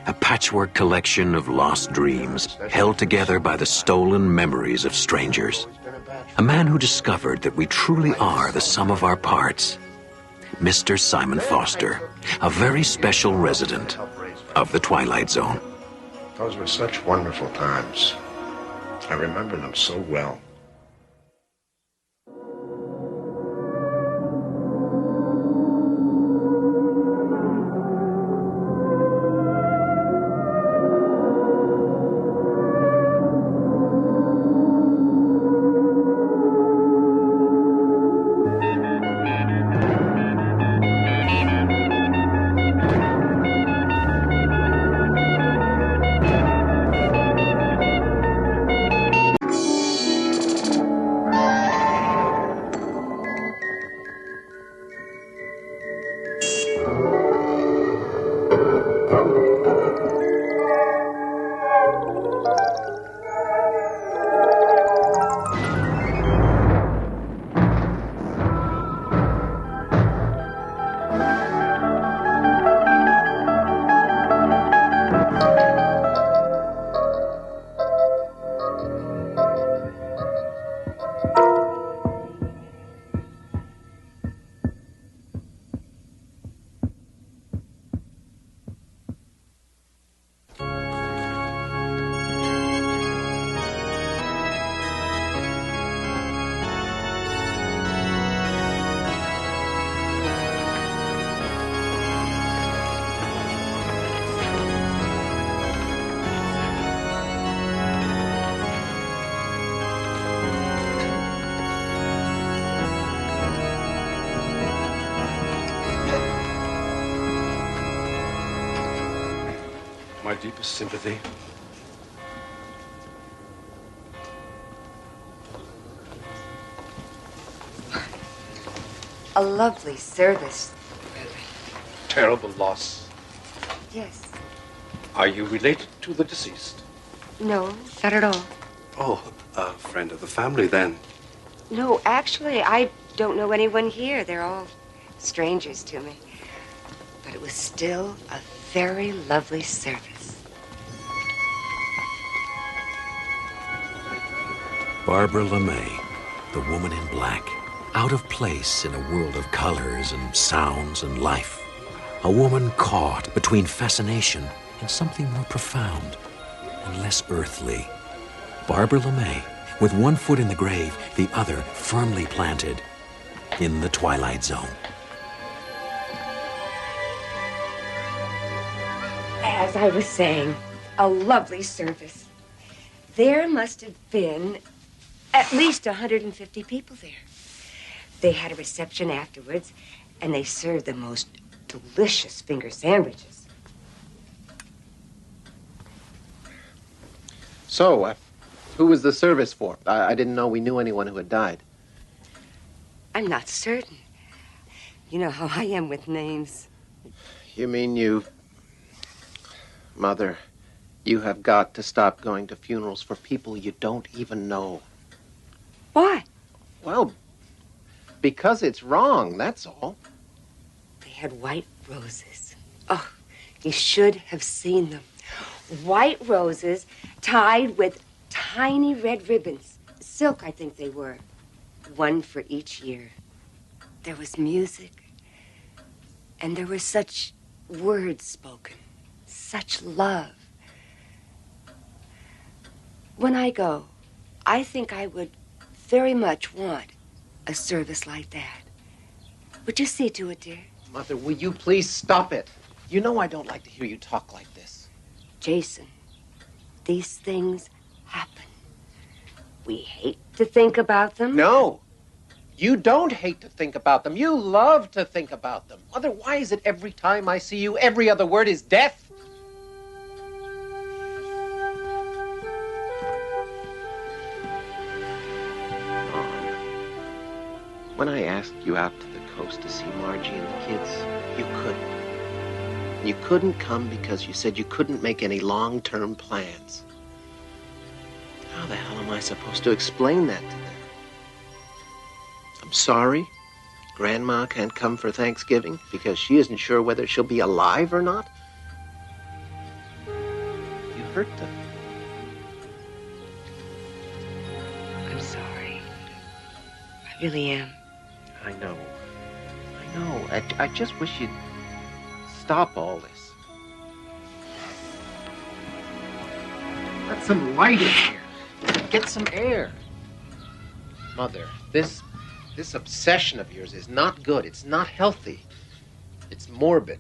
a patchwork collection of lost dreams held together by the stolen memories of strangers. A man who discovered that we truly are the sum of our parts. Mr. Simon Foster, a very special resident of the Twilight Zone. Those were such wonderful times. I remember them so well. My deepest sympathy. A lovely service. Terrible loss. Yes. Are you related to the deceased? No, not at all. Oh, a friend of the family then. No, actually, I don't know anyone here. They're all strangers to me. But it was still a very lovely service. Barbara LeMay, the woman in black, out of place in a world of colors and sounds and life. A woman caught between fascination and something more profound and less earthly. Barbara LeMay, with one foot in the grave, the other firmly planted in the Twilight Zone. As I was saying, a lovely service. There must have been at least 150 people there. They had a reception afterwards, and they served the most delicious finger sandwiches. So, who was the service for? I didn't know we knew anyone who had died. I'm not certain. You know how I am with names. You mean you... Mother, you have got to stop going to funerals for people you don't even know. Why? Well, because it's wrong, that's all. They had white roses. Oh, you should have seen them. White roses tied with tiny red ribbons. Silk, I think they were. One for each year. There was music. And there were such words spoken. Such love. When I go, I think I would very much want a service like that. Would you see to it, dear? Mother, will you please stop it? You know I don't like to hear you talk like this. Jason, these things happen. We hate to think about them. No. You don't hate to think about them. You love to think about them. Mother, why is it every time I see you, every other word is death? When I asked you out to the coast to see Margie and the kids, you couldn't. You couldn't come because you said you couldn't make any long-term plans. How the hell am I supposed to explain that to them? I'm sorry. Grandma can't come for Thanksgiving because she isn't sure whether she'll be alive or not. hurt them. I'm sorry. I really am. I know. I just wish you'd stop all this. Let some light in here. Get some air. Mother, this obsession of yours is not good. It's not healthy. It's morbid.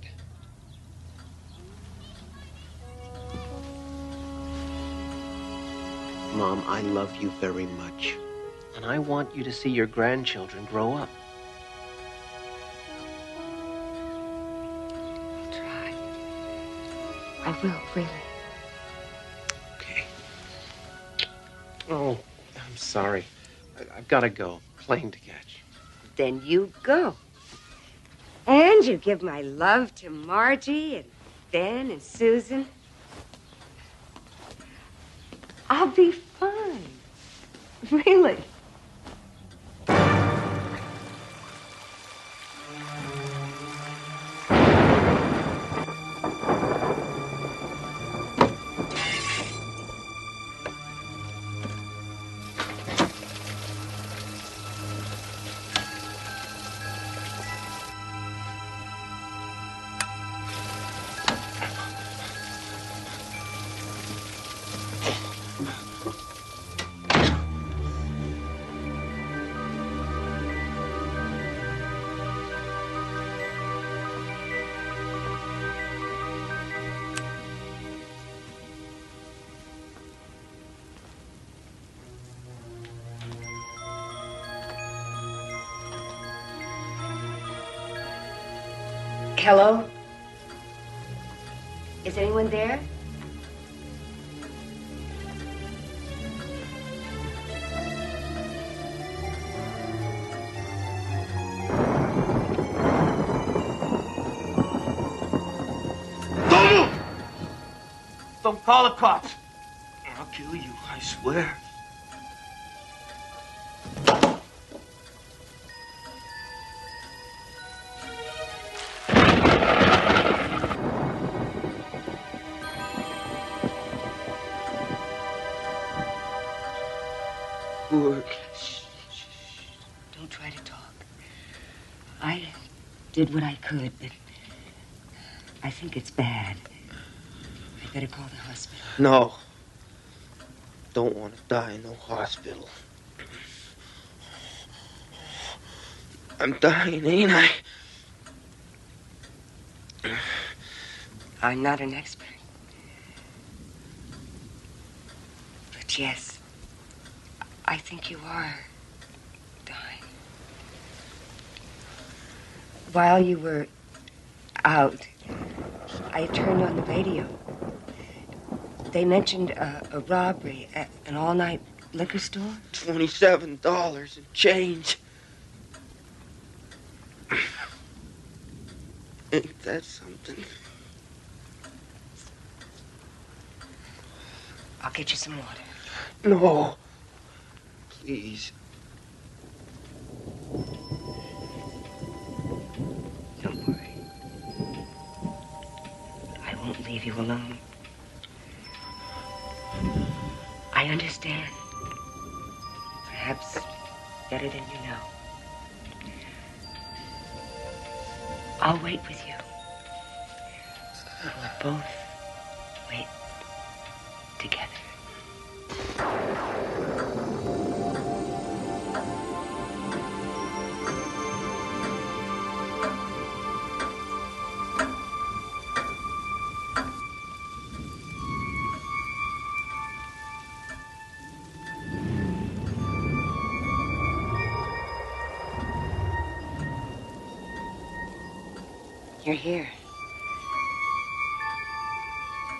Mom, I love you very much. And I want you to see your grandchildren grow up. I'll try. I will, really. Okay. Oh, I'm sorry. I've got to go. Plane to catch. Then you go. And you give my love to Margie and Ben and Susan. I'll be fine. Really. Hello? Is anyone there? Don't move! Don't call the cops. I'll kill you, I swear. Don't try to talk. I did what I could, but I think it's bad. I better call the hospital. No. Don't want to die in no hospital. I'm dying, ain't I? I'm not an expert. But yes, I think you are dying. While you were out, I turned on the radio. They mentioned a robbery at an all-night liquor store. $27 and change. Ain't that something? I'll get you some water. No. Please. Don't worry. I won't leave you alone. I understand. Perhaps better than you know. I'll wait with you. We'll both wait together. You're here,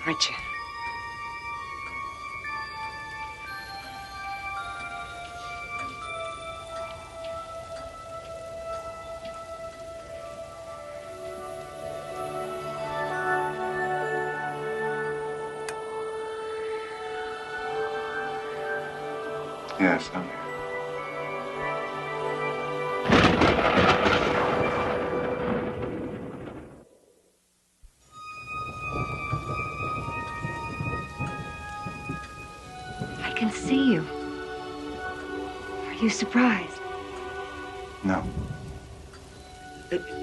aren't you? Yes, I'm here. Are you surprised? No.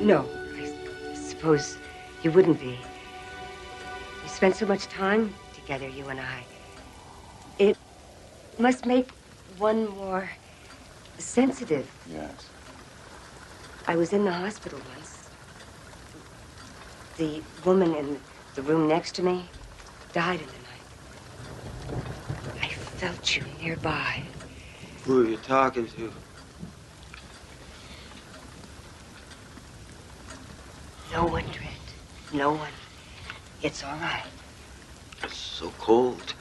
No. I suppose you wouldn't be. We spent so much time together, you and I. It must make one more sensitive. Yes. I was in the hospital once. The woman in the room next to me died in the night. I felt you nearby. Who are you talking to? No one, Trent. No one. It's all right. It's so cold.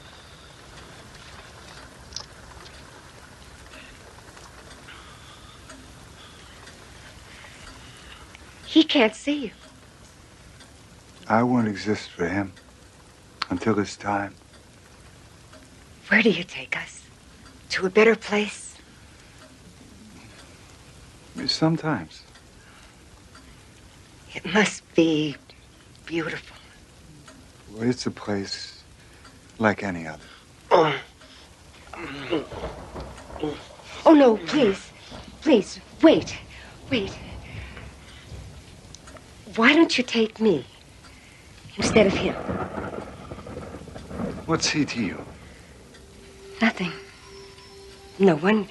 He can't see you. I won't exist for him until it's time. Where do you take us? To a better place? Sometimes. It must be beautiful. Well, it's a place like any other. Oh, no, please. Please, wait. Wait. Why don't you take me instead of him? What's he to you? Nothing. No one.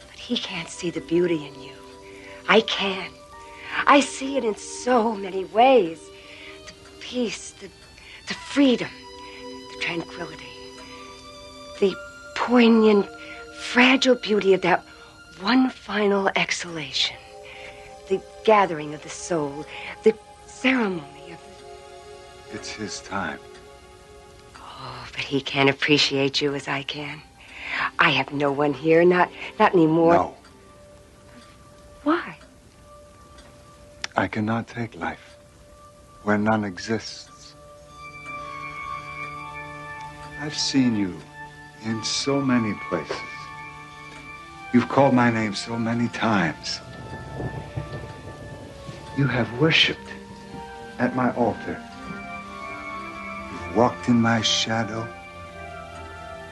But he can't see the beauty in you. I can. I see it in so many ways. The peace, the freedom, the tranquility, the poignant, fragile beauty of that one final exhalation, the gathering of the soul, the ceremony of... It's his time. Oh, but he can't appreciate you as I can. I have no one here, not anymore. No. Why? I cannot take life where none exists. I've seen you in so many places. You've called my name so many times. You have worshipped at my altar. You've walked in my shadow,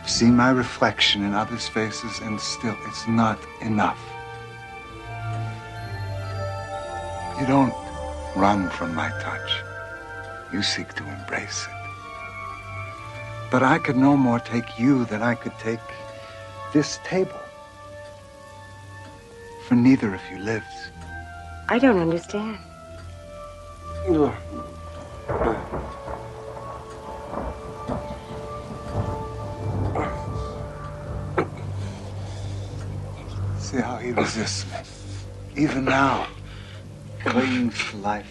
seen my reflection in others' faces, and still it's not enough. You don't run from my touch. You seek to embrace it. But I could no more take you than I could take this table. For neither of you lives. I don't understand. See how he resists me. Even now, clings to life.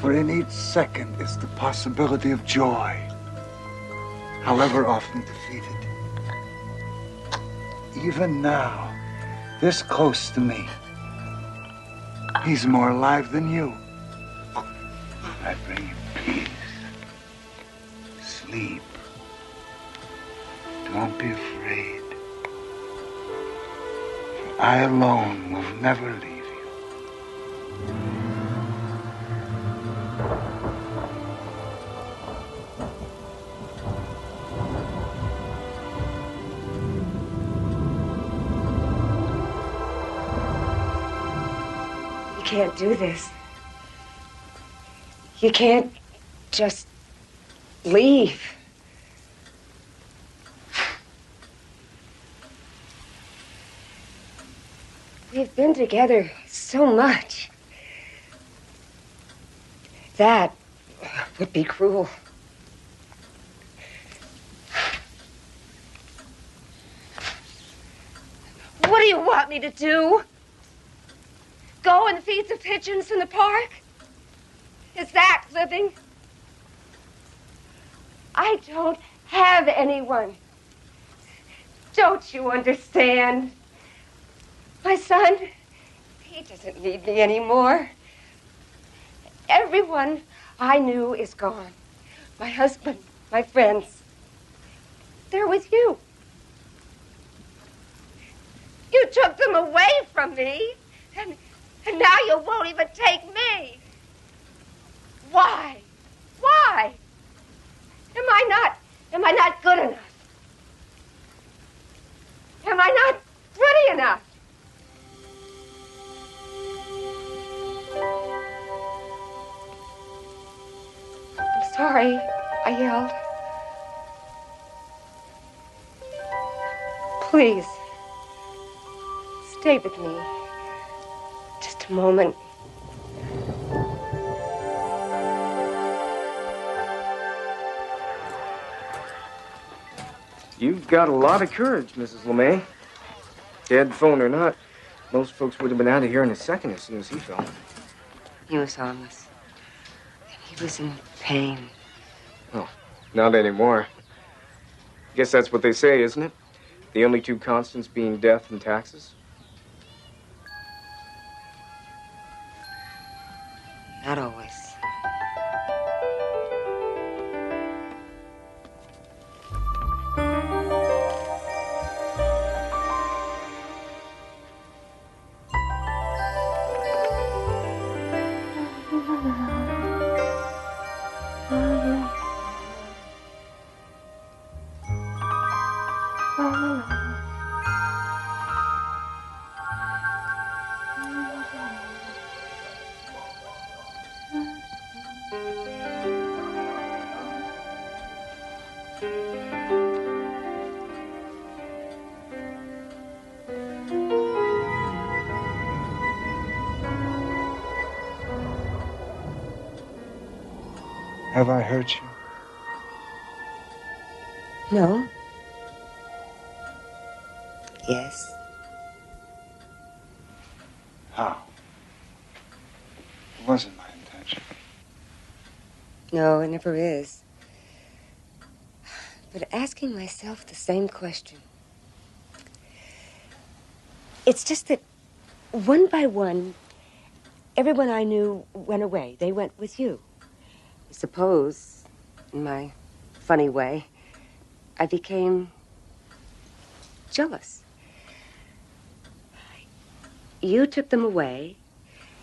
For in each second is the possibility of joy, however often defeated. Even now, this close to me, he's more alive than you. I bring you peace, sleep. Don't be afraid. For I alone will never leave you. You can't do this. You can't just leave. We've been together so much. That would be cruel. What do you want me to do? Go and feed the pigeons in the park? Is that living? I don't have anyone. Don't you understand? My son, he doesn't need me anymore. Everyone I knew is gone. My husband, my friends. They're with you. You took them away from me, and now you won't even take me. Why? Why? Am I not good enough? Am I not enough. I'm sorry, I yelled. Please, stay with me. Just a moment. You've got a lot of courage, Mrs. LeMay. Dead phone or not, most folks would have been out of here in a second as soon as he fell. He was harmless. He was in pain. Oh, not anymore. Guess that's what they say, isn't it? The only two constants being death and taxes? Not always. Have I hurt you? No. Yes. How? It wasn't my intention. No, it never is. But asking myself the same question. It's just that one by one, everyone I knew went away. They went with you. I suppose, in my funny way, I became jealous. You took them away,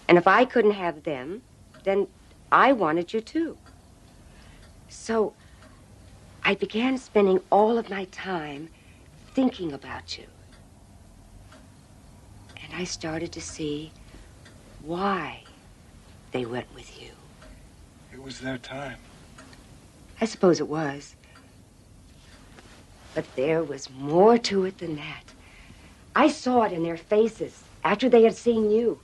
and if I couldn't have them, then I wanted you too. So I began spending all of my time thinking about you. And I started to see why they went with you. It was their time. I suppose it was. But there was more to it than that. I saw it in their faces after they had seen you.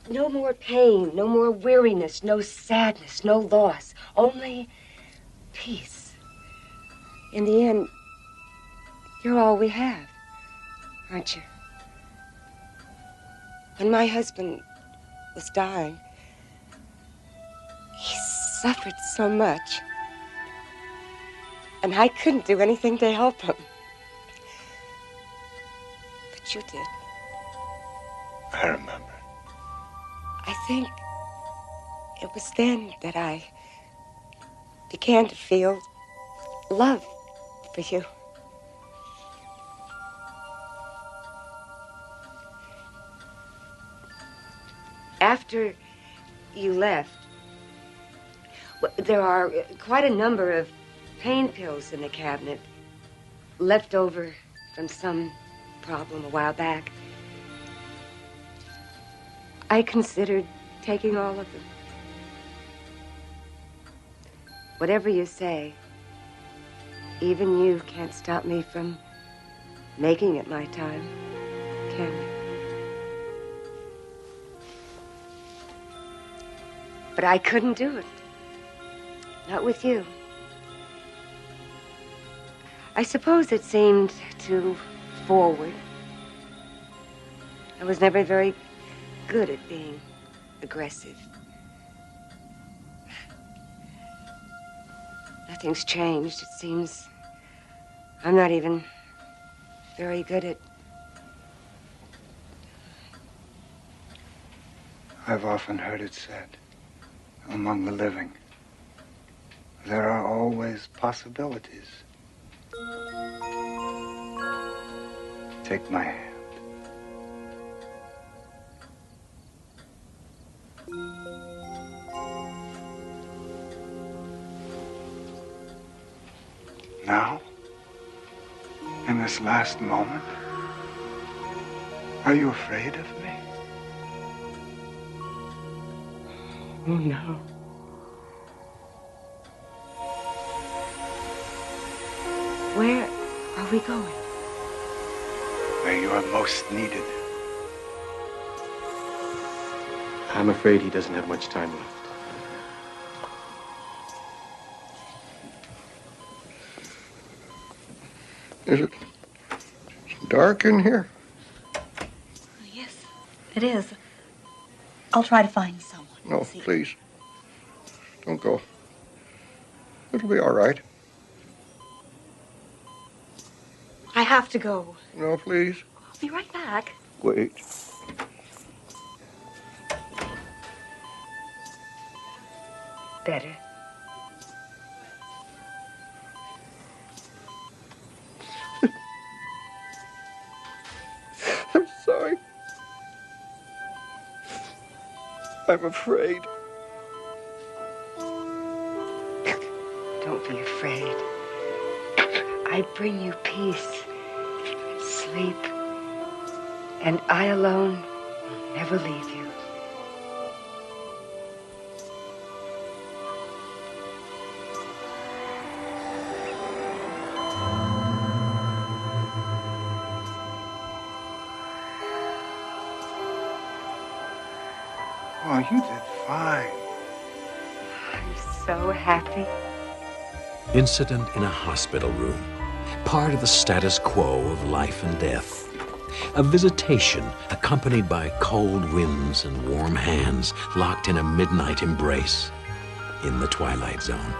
No more pain, no more weariness, no sadness, no loss, only peace. In the end, you're all we have, aren't you? When my husband was dying, he suffered so much. And I couldn't do anything to help him. But you did. I remember. I think it was then that I began to feel love for you. After you left, there are quite a number of pain pills in the cabinet, left over from some problem a while back. I considered taking all of them. Whatever you say, even you can't stop me from making it my time, can you? But I couldn't do it. Not with you. I suppose it seemed too forward. I was never very good at being aggressive. Nothing's changed. It seems I'm not even very good at... I've often heard it said, among the living, there are always possibilities. Take my hand. Now, in this last moment, Are you afraid of me? Oh, no. Where are we going? Where you are most needed. I'm afraid he doesn't have much time left. Is it dark in here? Yes, it is. I'll try to find someone. No, please. Don't go. It'll be all right. I have to go. No, please. I'll be right back. Wait. Better. I'm sorry. I'm afraid. Don't be afraid. I bring you peace, sleep, and I alone will never leave you. Oh, you did fine. I'm so happy. Incident in a hospital room. Part of the status quo of life and death. A visitation accompanied by cold winds and warm hands locked in a midnight embrace in the Twilight Zone.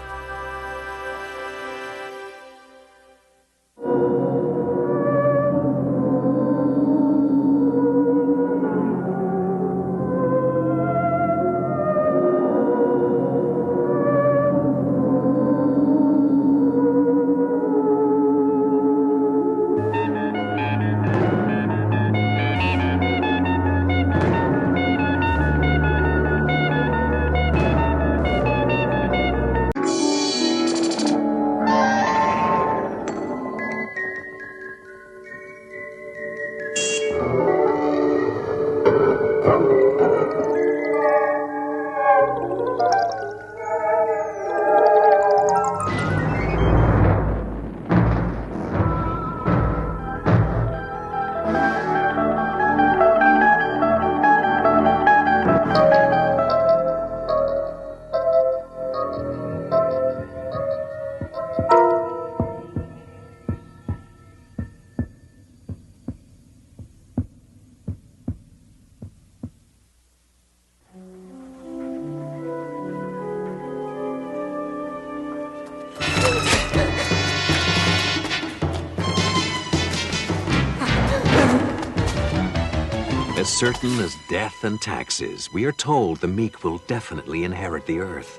As certain as death and taxes, we are told the meek will definitely inherit the earth.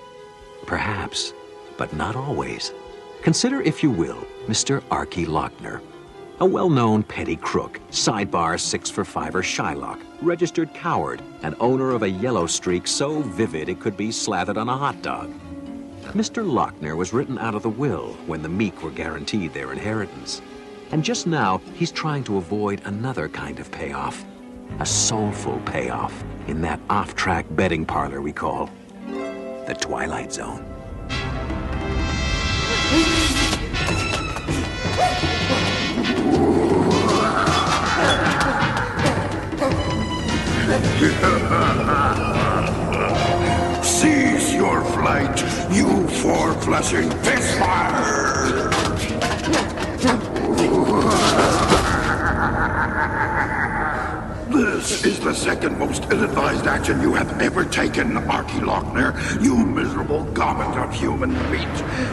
Perhaps, but not always. Consider, if you will, Mr. Archie Lochner, a well-known petty crook, sidebar 6-for-5er Shylock, registered coward, and owner of a yellow streak so vivid it could be slathered on a hot dog. Mr. Lochner was written out of the will when the meek were guaranteed their inheritance. And just now, he's trying to avoid another kind of payoff. A soulful payoff in that off-track betting parlor we call the Twilight Zone. Cease your flight, you four-flushing fishfire! This is the second most ill-advised action you have ever taken, Archie Lochner, you miserable garment of human meat.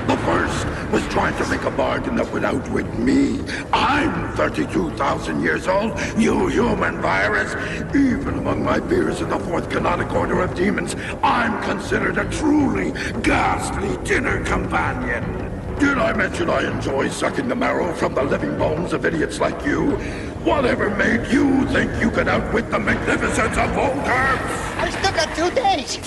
The first was trying to make a bargain that would outwit me. I'm 32,000 years old, you human virus. Even among my peers in the fourth canonic order of demons, I'm considered a truly ghastly dinner companion. Did I mention I enjoy sucking the marrow from the living bones of idiots like you? Whatever made you think you could outwit the magnificence of Volker? I still got 2 days.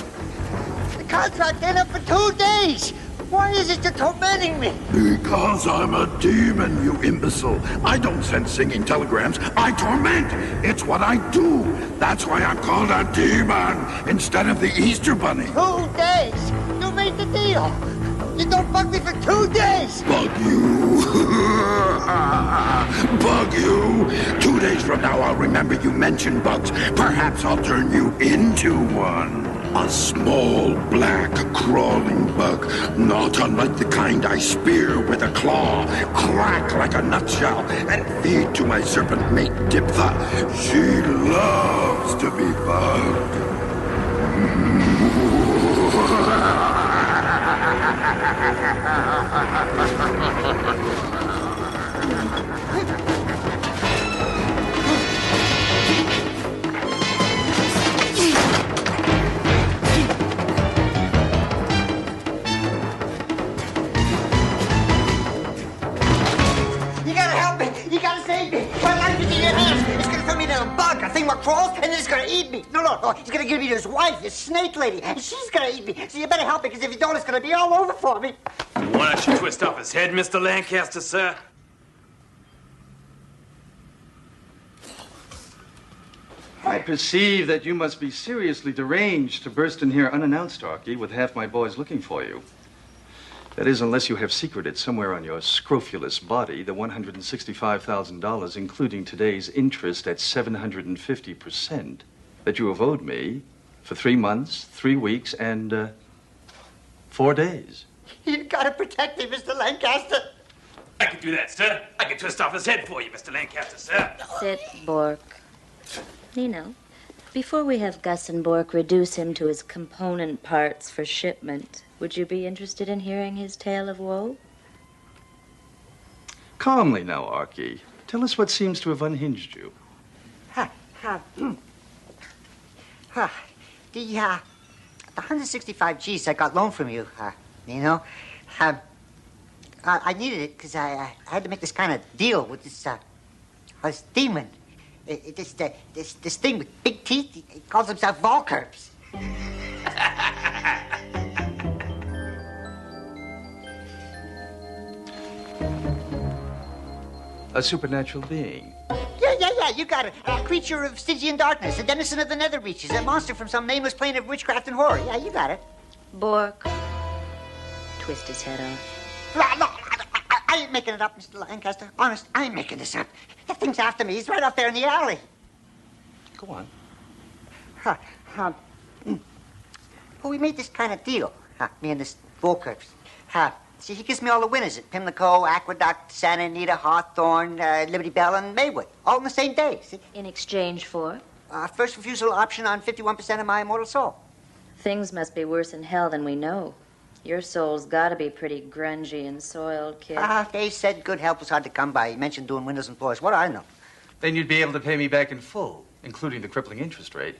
The contract ain't up for 2 days. Why is it you're tormenting me? Because I'm a demon, you imbecile. I don't send singing telegrams. I torment. It's what I do. That's why I'm called a demon instead of the Easter Bunny. 2 days. You made the deal. You don't bug me for 2 days. Bug you. Bug you. 2 days from now, I'll remember you mentioned bugs. Perhaps I'll turn you into one. A small, black, crawling bug, not unlike the kind I spear with a claw, crack like a nutshell, and feed to my serpent mate, Diptha. She loves to be bugged. You gotta help me. You gotta save me. My life is in your hands. It's gonna turn me into a bug, a thing that crawls, and then it's gonna eat me. No. He's gonna give me to his wife, his snake lady, and she's gonna eat me. So you better help me, because if you don't, it's gonna be all over for me. Why don't you twist off his head, Mr. Lancaster, sir? I perceive that you must be seriously deranged to burst in here unannounced, Archie, with half my boys looking for you. That is, unless you have secreted somewhere on your scrofulous body the $165,000, including today's interest at 750%, that you have owed me for 3 months, 3 weeks, and 4 days. You gotta protect me, Mr. Lancaster. I can do that, sir. I can twist off his head for you, Mr. Lancaster, sir. Sit, Bork. Nino, before we have Gus and Bork reduce him to his component parts for shipment, would you be interested in hearing his tale of woe? Calmly now, Archie. Tell us what seems to have unhinged you. The 165 G's I got loaned from you, Nino, I needed it because I had to make this kind of deal with this demon. This thing with big teeth, he calls himself Volkerps. A supernatural being. Yeah, you got it. A creature of Stygian darkness, a denizen of the nether reaches, a monster from some nameless plane of witchcraft and horror. Yeah, you got it. Bork, twist his head off. I ain't making it up, Mr. Lancaster. Honest, I ain't making this up. That thing's after me. He's right out there in the alley. Go on. Well, we made this kind of deal, me and this Volkerps. See, he gives me all the winners at Pimlico, Aqueduct, Santa Anita, Hawthorne, Liberty Bell, and Maywood, all in the same day. See? In exchange for? First refusal option on 51% of my immortal soul. Things must be worse in hell than we know. Your soul's gotta be pretty grungy and soiled, kid. They said good help was hard to come by. He mentioned doing windows and floors. What do I know? Then you'd be able to pay me back in full, including the crippling interest rate.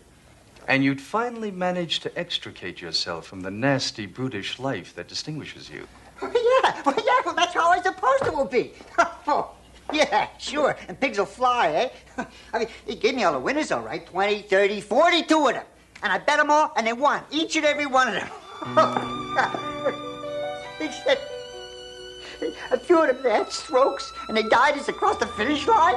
And you'd finally manage to extricate yourself from the nasty, brutish life that distinguishes you. Well, that's how I supposed it will be. Oh, yeah, sure. And pigs will fly, eh? I mean, he gave me all the winners, all right. 20, 30, 42 of them. And I bet them all, and they won. Each and every one of them. Except a few of them, they had strokes, and they died as they crossed the finish line.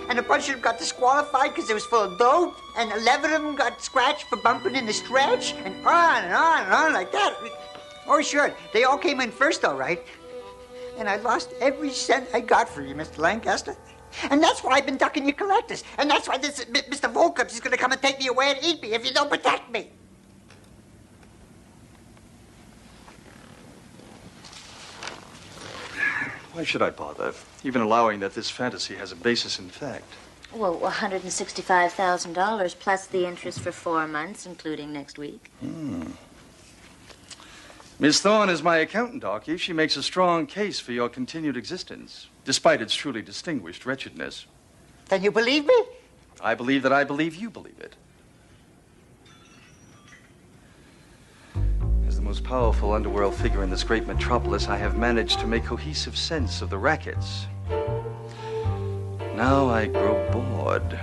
And a bunch of them got disqualified because it was full of dope. And 11 of them got scratched for bumping in the stretch. And on and on and on like that. Oh, sure. They all came in first, all right. And I lost every cent I got for you, Mr. Lancaster. And that's why I've been ducking your collectors. And that's why this Mr. Volkerps is going to come and take me away and eat me if you don't protect me. Why should I bother, even allowing that this fantasy has a basis in fact? Well, $165,000 plus the interest for 4 months, including next week. Miss Thorne is my accountant, Archie. She makes a strong case for your continued existence, despite its truly distinguished wretchedness. Then you believe me? I believe that I believe you believe it. As the most powerful underworld figure in this great metropolis, I have managed to make cohesive sense of the rackets. Now I grow bored.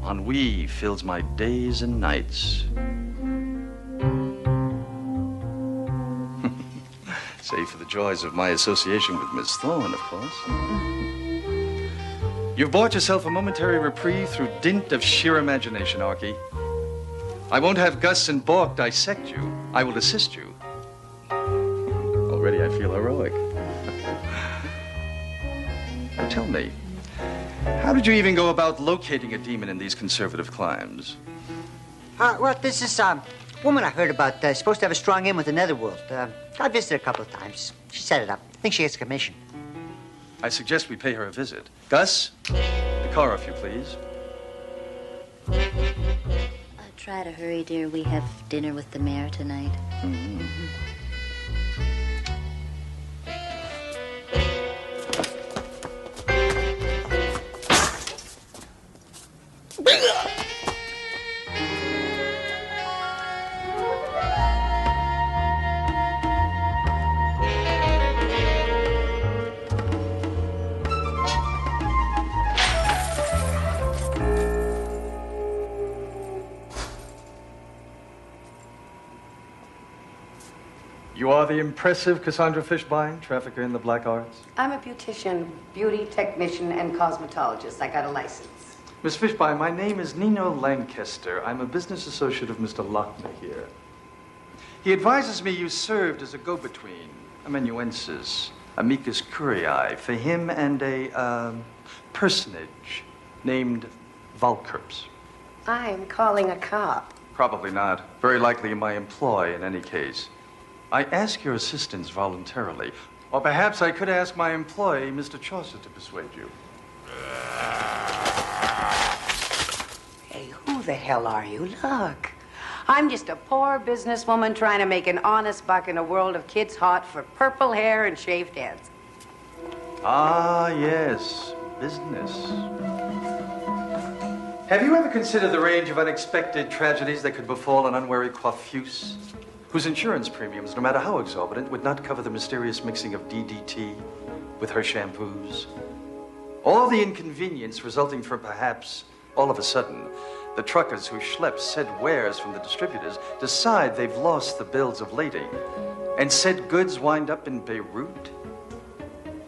Ennui fills my days and nights. Save for the joys of my association with Miss Thorne, of course. You've bought yourself a momentary reprieve through dint of sheer imagination, Archie. I won't have Gus and Bork dissect you. I will assist you. Already I feel heroic. Now tell me, how did you even go about locating a demon in these conservative climes? Well, this is a woman I heard about. Supposed to have a strong in with the netherworld. I visited a couple of times. She set it up. I think she gets a commission. I suggest we pay her a visit. Gus, the car, if you please. Try to hurry, dear. We have dinner with the mayor tonight. Mm-hmm. You are the impressive Cassandra Fishbein, trafficker in the black arts? I'm a beautician, beauty technician, and cosmetologist. I got a license. Miss Fishbein, my name is Nino Lancaster. I'm a business associate of Mr. Lochner here. He advises me you served as a go-between, amanuensis, amicus curiae, for him and a, personage named Valkerps. I'm calling a cop. Probably not. Very likely in my employ in any case. I ask your assistance voluntarily. Or perhaps I could ask my employee, Mr. Chaucer, to persuade you. Hey, who the hell are you? Look, I'm just a poor businesswoman trying to make an honest buck in a world of kids hot for purple hair and shaved heads. Ah, yes, business. Have you ever considered the range of unexpected tragedies that could befall an unwary coiffeuse, whose insurance premiums, no matter how exorbitant, would not cover the mysterious mixing of DDT with her shampoos? Or the inconvenience resulting from perhaps, all of a sudden, the truckers who schlep said wares from the distributors decide they've lost the bills of lading, and said goods wind up in Beirut?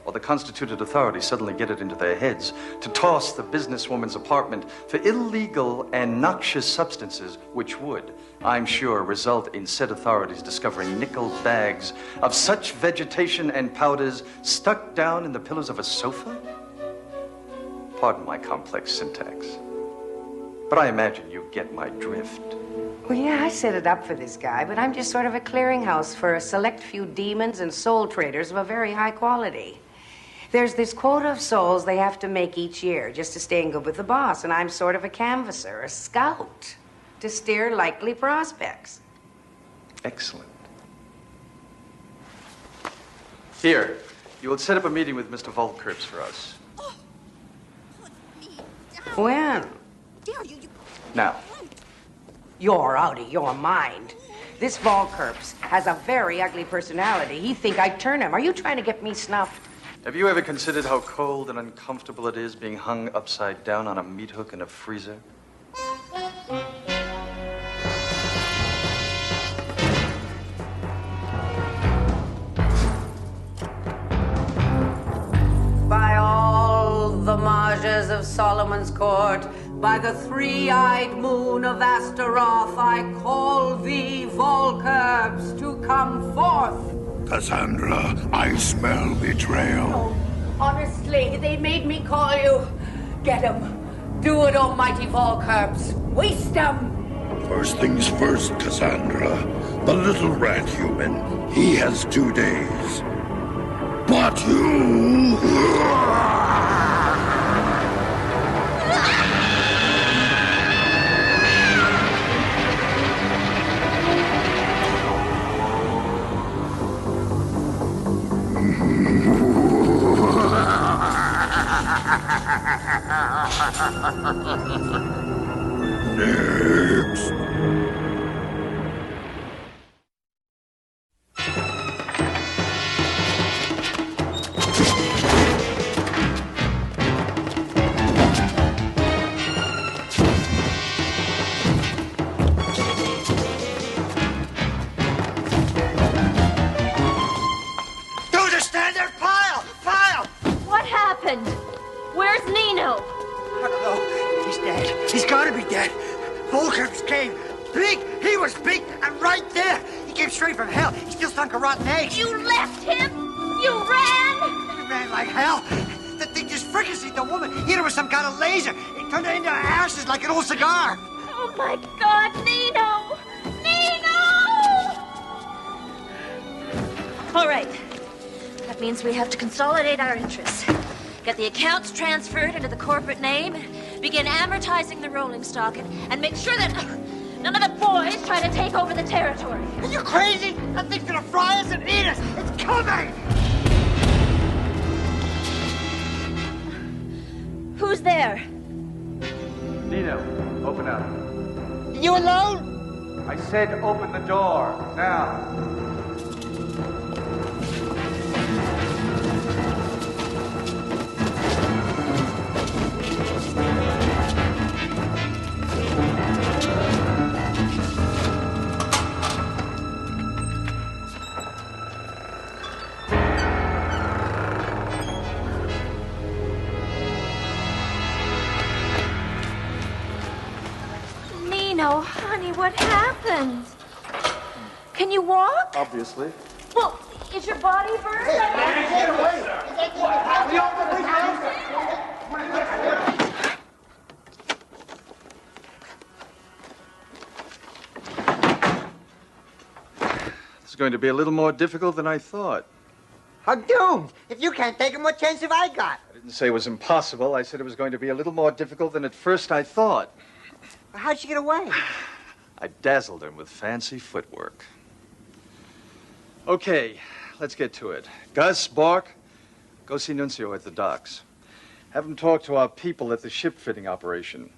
Or the constituted authorities suddenly get it into their heads to toss the businesswoman's apartment for illegal and noxious substances, which would, I'm sure, result in said authorities discovering nickel bags of such vegetation and powders stuck down in the pillows of a sofa? Pardon my complex syntax, but I imagine you get my drift. Well, yeah, I set it up for this guy, but I'm just sort of a clearinghouse for a select few demons and soul traders of a very high quality. There's this quota of souls they have to make each year just to stay in good with the boss, and I'm sort of a canvasser, a scout, to steer likely prospects. Excellent. Here, you will set up a meeting with Mr. Valkerps for us. When? Now. You're out of your mind. This Valkerps has a very ugly personality. He'd think I'd turn him. Are you trying to get me snuffed? Have you ever considered how cold and uncomfortable it is being hung upside down on a meat hook in a freezer? By all the Majas of Solomon's court, by the three-eyed moon of Astaroth, I call thee, Valkerps, to come forth. Cassandra, I smell betrayal. No, honestly, they made me call you. Get him. Do it, almighty Valkerps. Waste him. First things first, Cassandra. The little rat human, he has 2 days. But you... Next. What happened? Where's Nino? He's dead. He's got to be dead. Volker's cave. Big. He was big and right there. He came straight from hell. He still stunk of rotten eggs. You left him? You ran? He ran like hell. The thing just fricasseed the woman. Hit her with some kind of laser. It turned her into ashes like an old cigar. Oh, my God, Nino! Nino! All right. That means we have to consolidate our interests. Get the accounts transferred into the corporate name, begin amortizing the rolling stock, and make sure that none of the boys try to take over the territory. Are you crazy? That thing's gonna fry us and eat us. It's coming! Who's there? Nino, open up. You alone? I said open the door, now. Nino, honey, what happened? Can you walk? Obviously. Well, is your body burned? Get away! This is going to be a little more difficult than I thought. I'm doomed. If you can't take him, what chance have I got? I didn't say it was impossible. I said it was going to be a little more difficult than at first I thought. How'd she get away? I dazzled him with fancy footwork. Okay, let's get to it. Gus, Bork, go see Nuncio at the docks. Have him talk to our people at the ship fitting operation.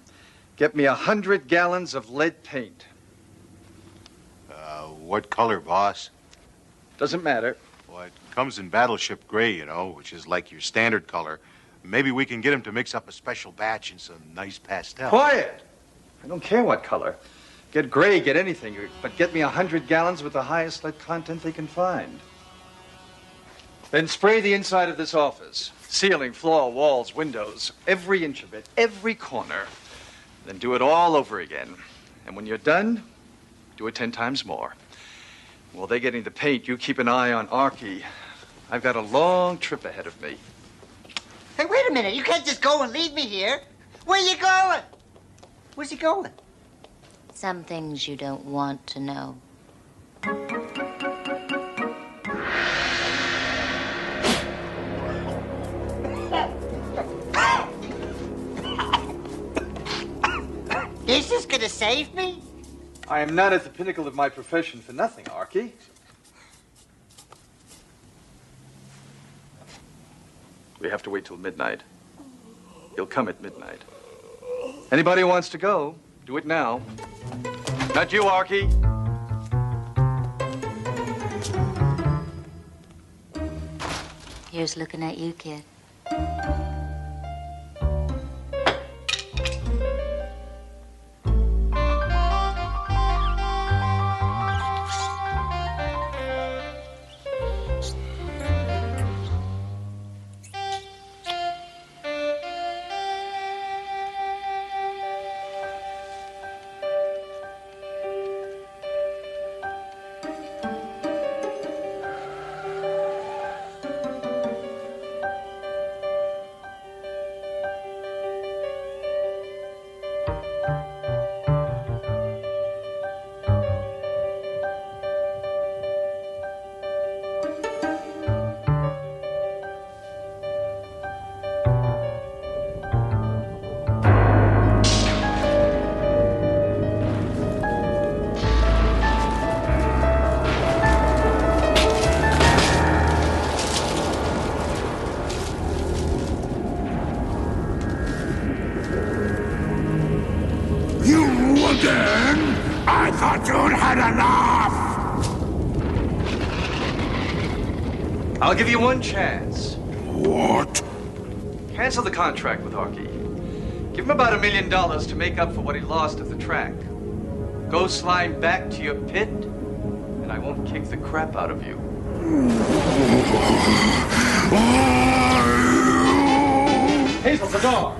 Get me 100 gallons of lead paint. What color, boss? Doesn't matter. Well, it comes in battleship gray, you know, which is like your standard color. Maybe we can get him to mix up a special batch in some nice pastel. Quiet! I don't care what color. Get gray, get anything, but get me 100 gallons with the highest lead content they can find. Then spray the inside of this office. Ceiling, floor, walls, windows, every inch of it, every corner. Then do it all over again. And when you're done, do it 10 times more. While they're getting the paint, you keep an eye on Archie. I've got a long trip ahead of me. Hey, wait a minute. You can't just go and leave me here. Where you going? Where's he going? Some things you don't want to know. Is this gonna save me? I am not at the pinnacle of my profession for nothing, Archie. We have to wait till midnight. He'll come at midnight. Anybody who wants to go, do it now. Not you, Archie. Here's looking at you, kid. I'll give you one chance. What? Cancel the contract with Archie. Give him about $1 million to make up for what he lost at the track. Go slime back to your pit, and I won't kick the crap out of you. Hazel, the door!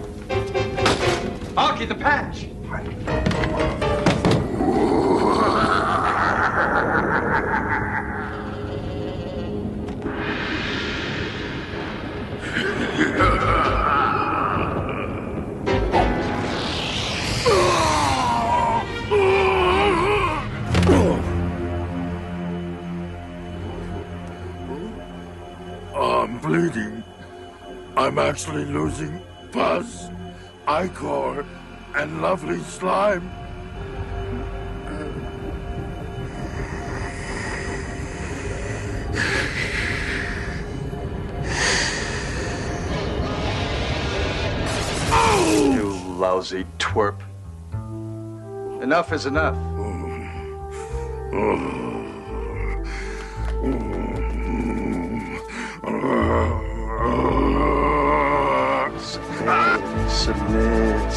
Arky, the patch! I'm bleeding. I'm actually losing pus, ichor, and lovely slime. You lousy twerp. Enough is enough. Submit.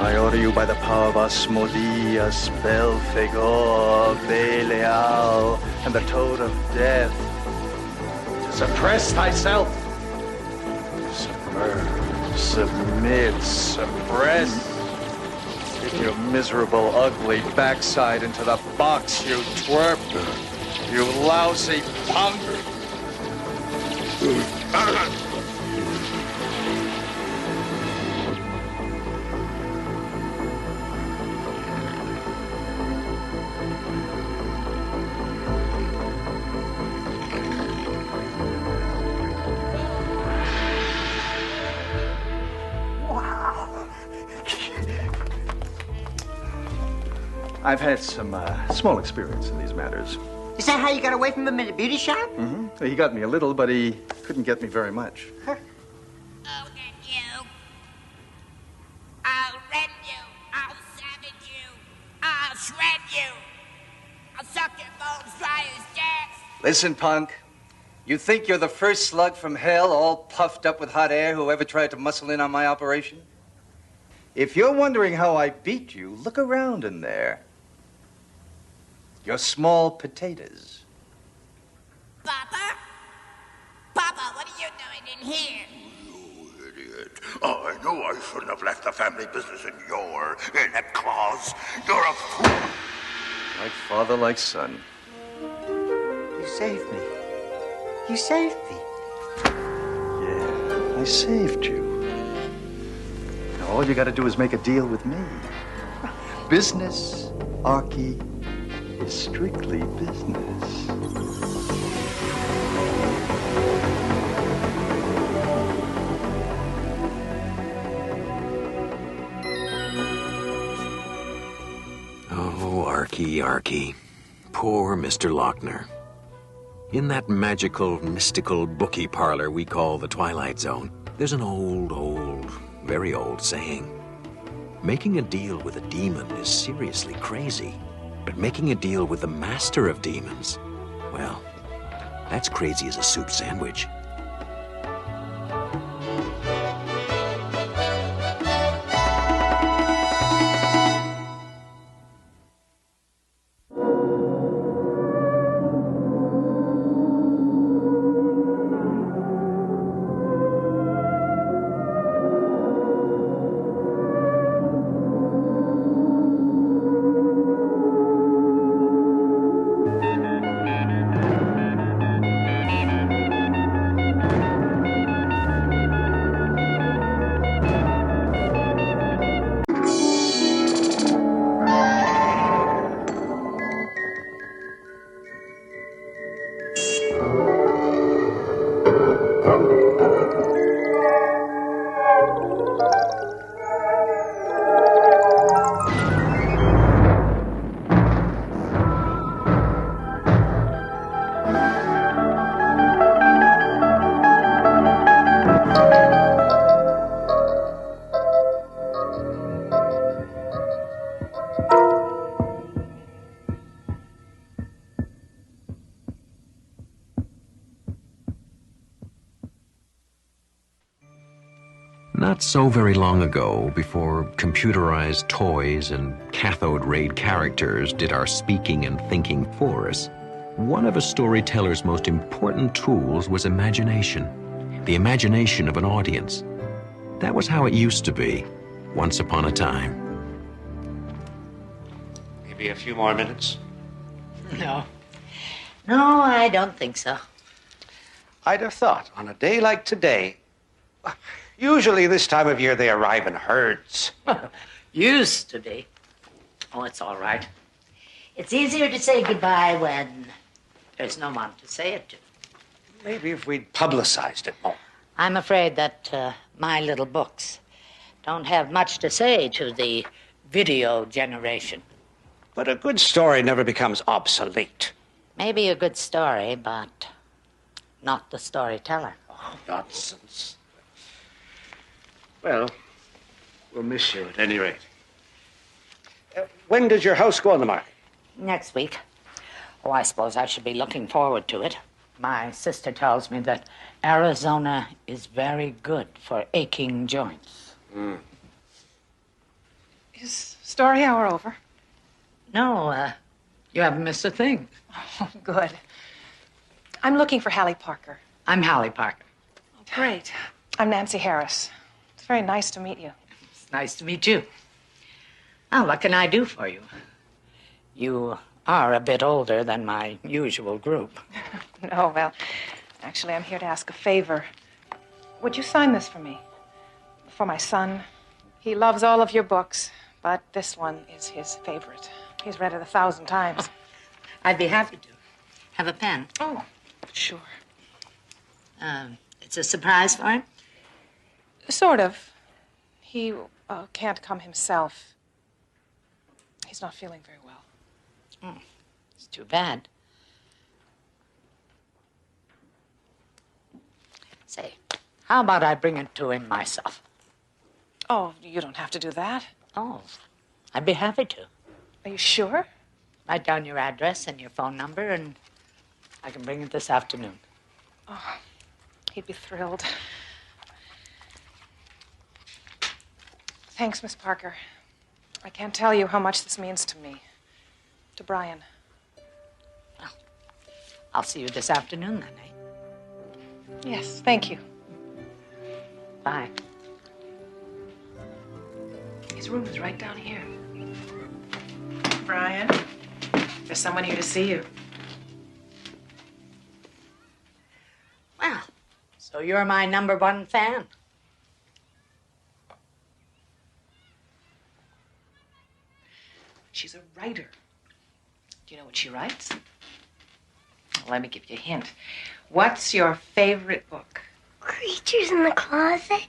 I order you by the power of Asmodeus, Belphegor, Belial, and the Toad of Death, to suppress thyself. Submit, suppress. Get your miserable, ugly backside into the box, you twerp. You lousy punk. I've had some small experience in these matters. Is that how you got away from him in the beauty shop? Mm-hmm. He got me a little, but he couldn't get me very much. I'll get you. I'll rend you. I'll savage you. I'll shred you. I'll suck your bones dry as death. Listen, punk. You think you're the first slug from hell, all puffed up with hot air, who ever tried to muscle in on my operation? If you're wondering how I beat you, look around in there. You're small potatoes. Papa? Papa, what are you doing in here? You idiot. Oh, I knew I shouldn't have left the family business in your inept claws. You're a fool. Like father, like son. You saved me. You saved me. Yeah, I saved you. Now all you gotta do is make a deal with me. Business, Arky, is strictly business. Oh, Arky. Poor Mr. Lochner. In that magical, mystical bookie parlor we call the Twilight Zone, there's an old, very old saying. Making a deal with a demon is seriously crazy. But making a deal with the master of demons, well, that's crazy as a soup sandwich. Not so very long ago, before computerized toys and cathode rayed characters did our speaking and thinking for us, one of a storyteller's most important tools was imagination. The imagination of an audience. That was how it used to be, once upon a time. Maybe a few more minutes? No. No, I don't think so. I'd have thought, on a day like today, usually this time of year they arrive in herds. Used to be. Oh, it's all right. It's easier to say goodbye when there's no one to say it to. Maybe if we'd publicized it more. I'm afraid that my little books don't have much to say to the video generation. But a good story never becomes obsolete. Maybe a good story, but not the storyteller. Oh, nonsense. Well, we'll miss you at any rate. When does your house go on the market? Next week. Oh, I suppose I should be looking forward to it. My sister tells me that Arizona is very good for aching joints. Is story hour over? No, you haven't missed a thing. Oh, good. I'm looking for Hallie Parker. I'm Hallie Parker. Oh, great. I'm Nancy Harris. It's very nice to meet you. It's nice to meet you. Well, what can I do for you? You are a bit older than my usual group. No, well, actually, I'm here to ask a favor. Would you sign this for me? For my son. He loves all of your books, but this one is his favorite. He's read it 1,000 times. I'd be happy to. Have a pen? Oh, sure. It's a surprise for him? Sort of. He can't come himself. He's not feeling very well. It's too bad. Say, how about I bring it to him myself? Oh, you don't have to do that. Oh, I'd be happy to. Are you sure? Write down your address and your phone number, and I can bring it this afternoon. Oh, he'd be thrilled. Thanks, Miss Parker. I can't tell you how much this means to me. To Brian. Well, I'll see you this afternoon, then, eh? Yes, thank you. Bye. His room is right down here. Brian, there's someone here to see you. Well, so you're my #1 fan. She's a writer. Do you know what she writes? Let me give you a hint. What's your favorite book? Creatures in the Closet?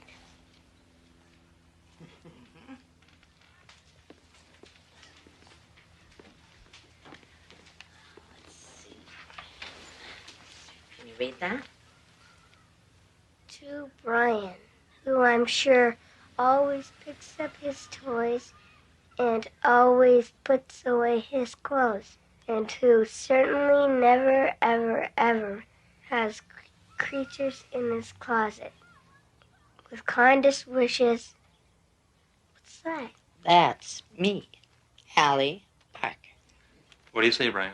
Can you read that? To Brian, who I'm sure always picks up his toys and always puts away his clothes, and who certainly never, ever, ever has creatures in his closet. With kindest wishes. What's that? That's me, Hallie Parker. What do you say, Brian?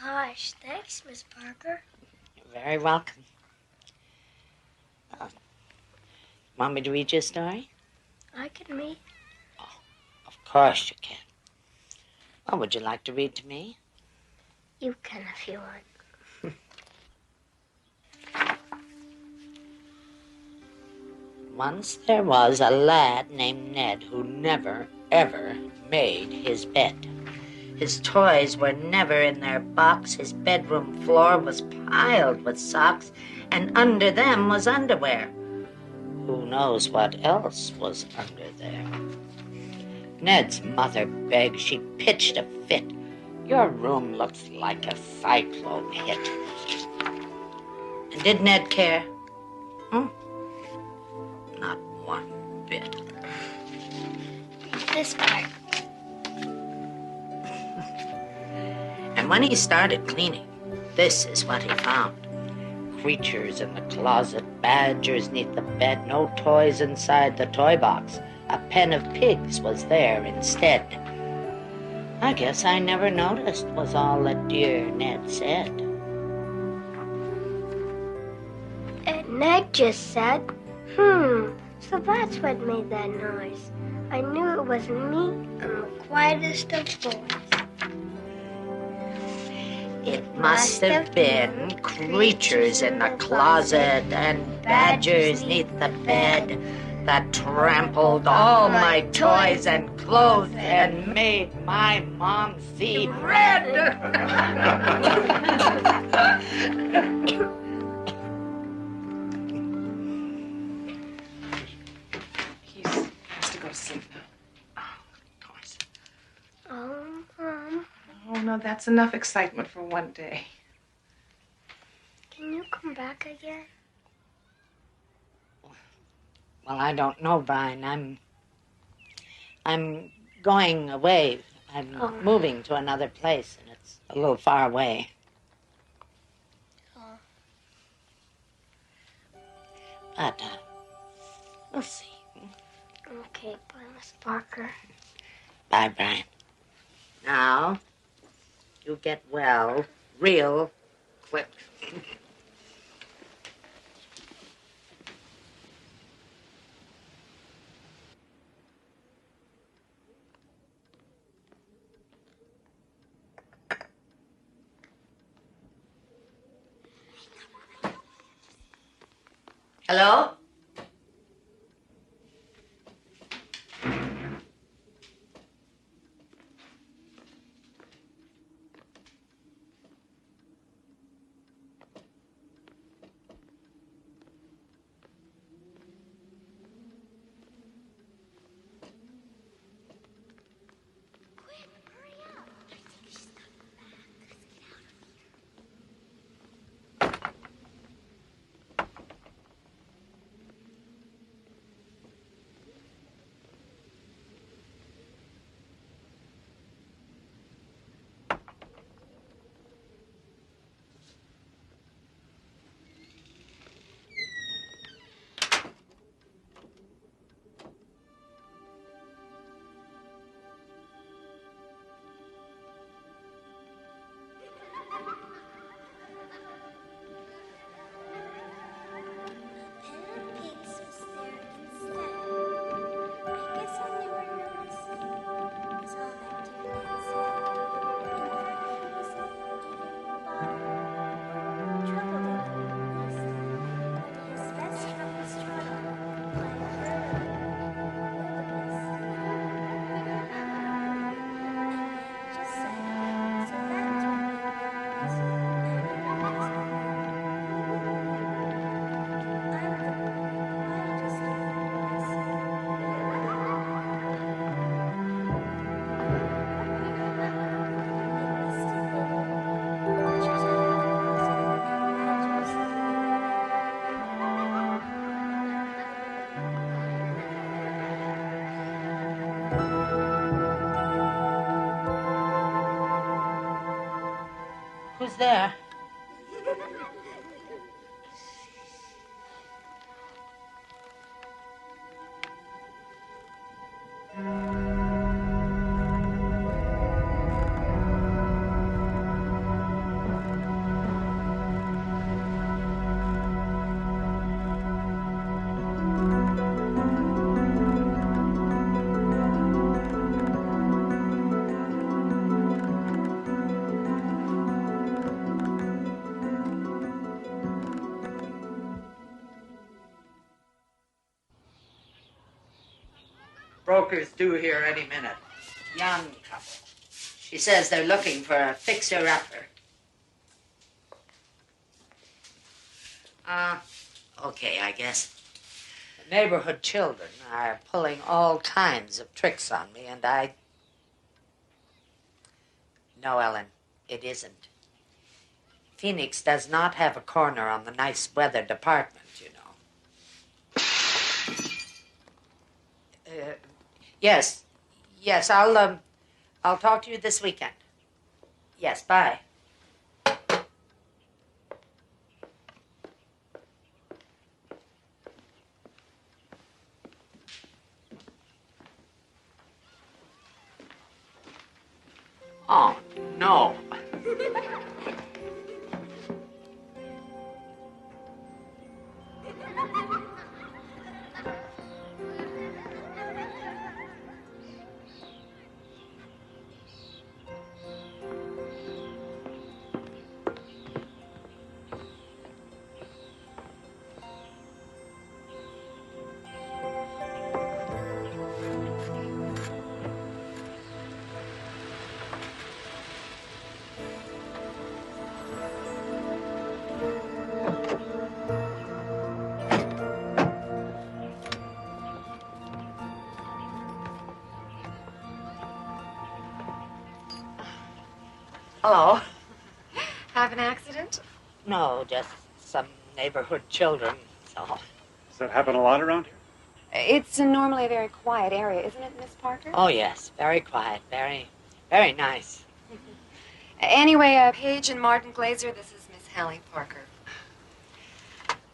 Gosh, thanks, Miss Parker. You're very welcome. Want me to read you a story? I can read. Of course you can. What would you like to read to me? You can if you want. Once there was a lad named Ned who never, ever made his bed. His toys were never in their box. His bedroom floor was piled with socks, and under them was underwear. Who knows what else was under there? Ned's mother begged. She pitched a fit. Your room looks like a cyclone hit. And did Ned care? Not one bit. This part. And when he started cleaning, this is what he found. Creatures in the closet, badgers neath the bed, no toys inside the toy box. A pen of pigs was there instead. I guess I never noticed, was all that dear Ned said. And Ned just said, So that's what made that noise. I knew it wasn't me. I'm the quietest of boys. It must have been creatures in the closet and badgers neath the bed that trampled all my toys and clothes and made my mom see red. He has to go to sleep now. Oh, Mom, Oh, no, that's enough excitement for one day. can you come back again? Well, I don't know, Brian. I'm going away. I'm moving to another place, and it's a little far away. Oh. But we'll see. Okay, bye, Miss Parker. Bye, Brian. Now, you get well real quick. Hello? Who's there? Broker's due here any minute. Young couple. She says they're looking for a fixer-upper. Okay, I guess. The neighborhood children are pulling all kinds of tricks on me, and I... No, Ellen, it isn't. Phoenix does not have a corner on the nice weather department, you know. Yes, I'll talk to you this weekend. Yes, bye. Oh, no. Hello. Have an accident? No, just some neighborhood children, so. Does that happen a lot around here? It's normally a very quiet area, isn't it, Miss Parker? Oh, yes. Very quiet. Very, very nice. Anyway, Paige and Martin Glazer, this is Miss Hallie Parker.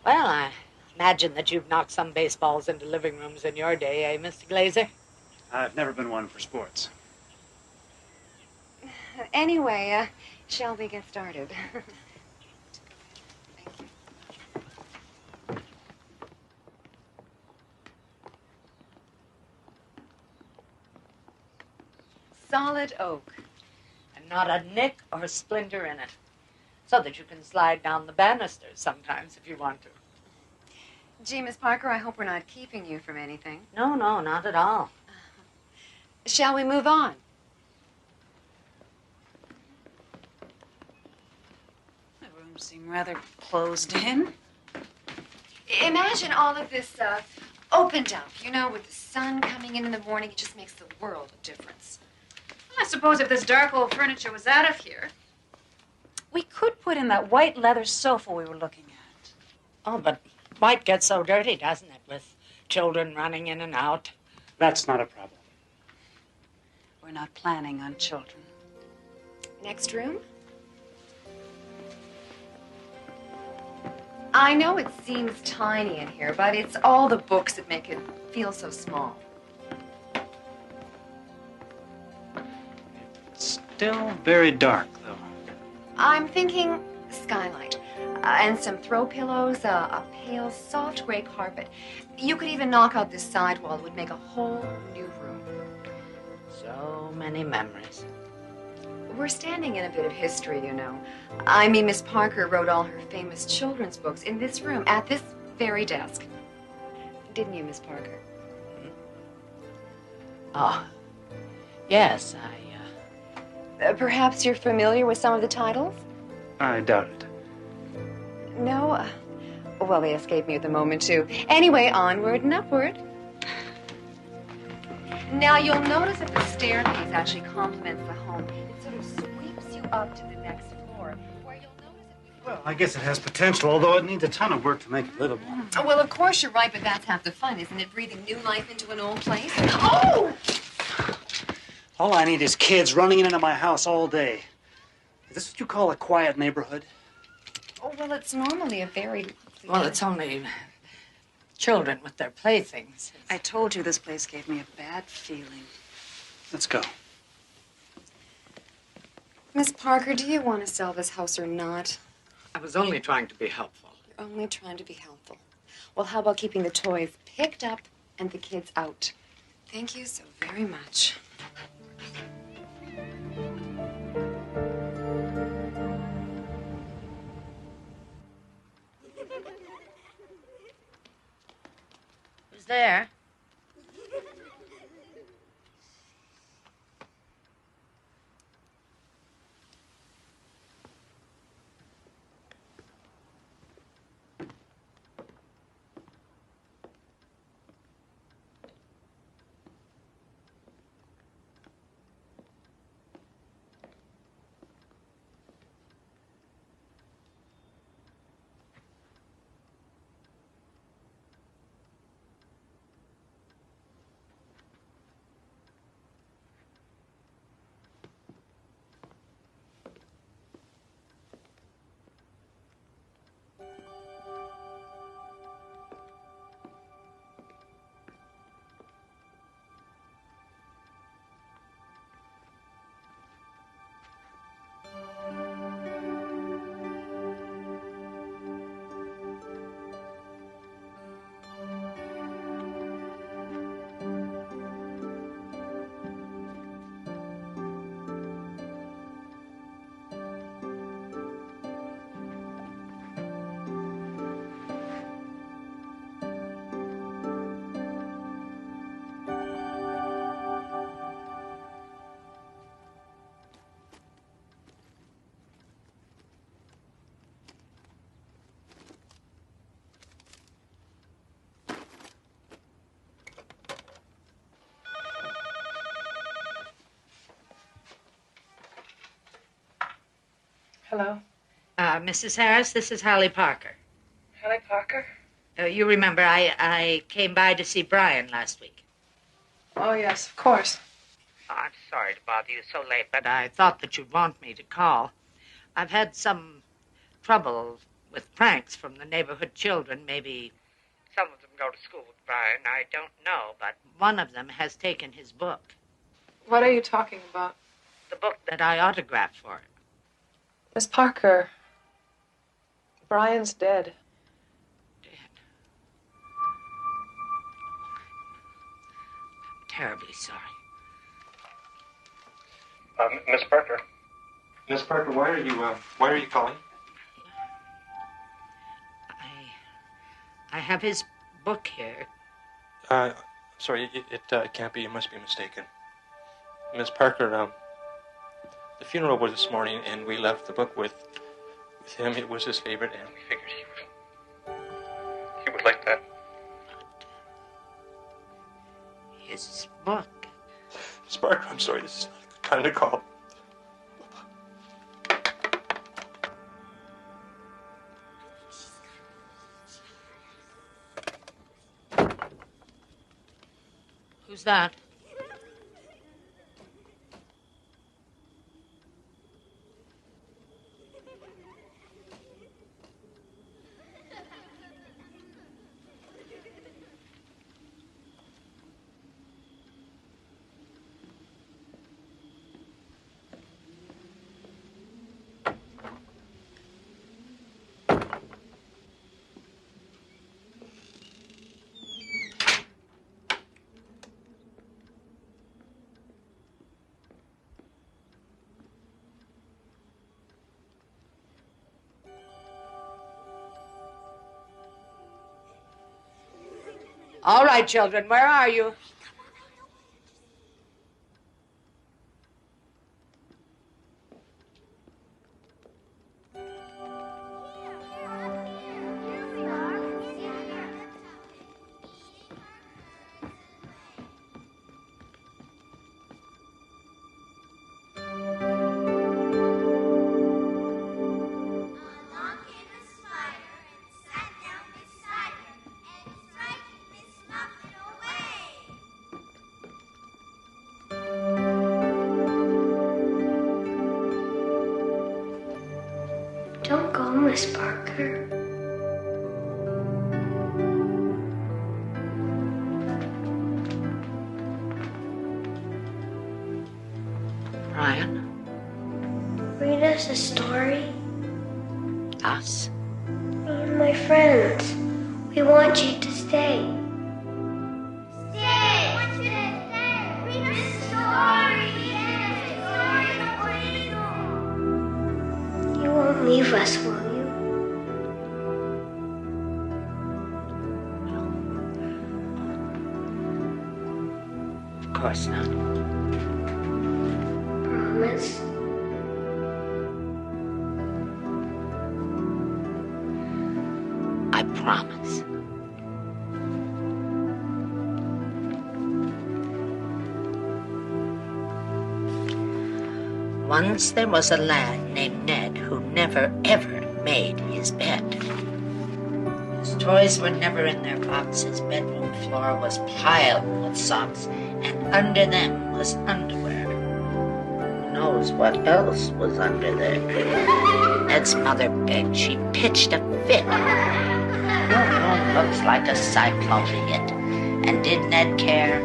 Well, I imagine that you've knocked some baseballs into living rooms in your day, eh, Mr. Glazer? I've never been one for sports. Anyway, shall we get started? Solid oak. And not a nick or splinter in it. So that you can slide down the banisters sometimes if you want to. Gee, Miss Parker, I hope we're not keeping you from anything. No, no, not at all. Shall we move on? The rooms seem rather closed in. Imagine all of this opened up, you know, with the sun coming in the morning. It just makes the world of difference. I suppose if this dark old furniture was out of here, we could put in that white leather sofa we were looking at. Oh, but white gets so dirty, doesn't it, with children running in and out? That's not a problem. We're not planning on children. Next room? I know it seems tiny in here, but it's all the books that make it feel so small. Still very dark, though. I'm thinking skylight. And some throw pillows, a pale, soft gray carpet. You could even knock out this side wall. It would make a whole new room. So many memories. We're standing in a bit of history, you know. I mean, Miss Parker wrote all her famous children's books in this room, at this very desk. Didn't you, Miss Parker? Oh, yes, Perhaps you're familiar with some of the titles? I doubt it. No? Well, they escape me at the moment, too. Anyway, onward and upward. Now, you'll notice that the staircase actually complements the home. It sort of sweeps you up to the next floor, where you'll notice Well, I guess it has potential, although it needs a ton of work to make it livable. Oh, well, of course you're right, but that's half the fun, isn't it? Breathing new life into an old place. Oh! All I need is kids running into my house all day. Is this what you call a quiet neighborhood? Oh, well, it's normally a very... Well, it's only children with their playthings. I told you this place gave me a bad feeling. Let's go. Miss Parker, do you want to sell this house or not? I was only trying to be helpful. You're only trying to be helpful. Well, how about keeping the toys picked up and the kids out? Thank you so very much. Who's there? Hello. Mrs. Harris, this is Holly Parker. Hallie Parker? You remember I came by to see Brian last week. Oh, yes, of course. Oh, I'm sorry to bother you so late, but I thought that you'd want me to call. I've had some trouble with pranks from the neighborhood children. Maybe some of them go to school with Brian. I don't know, but one of them has taken his book. What are you talking about? The book that I autographed for him. Miss Parker, Brian's dead. Terribly sorry. Miss Parker. Miss Parker, why are you calling? I have his book here. Sorry, it can't be. You must be mistaken. Miss Parker, the funeral was this morning, and we left the book with him. It was his favorite, and we figured he would like that. His book? Miss Parker, I'm sorry, this is not a good time to call. Who's that? All right, children, where are you? Don't go, Miss Parker. Brian? Read us a story. Us? Me and my friends. We want you to stay. Stay! I want you to stay. Read us a story. You won't leave us, will you? Of course not. Promise. I promise. Once there was a lad named Ned who never, ever made his bed. His toys were never in their box. His bedroom floor was piled with socks, and under them was underwear. Who knows what else was under there? Ned's mother begged. She pitched a fit. Your room looks like a cyclone hit. And did Ned care?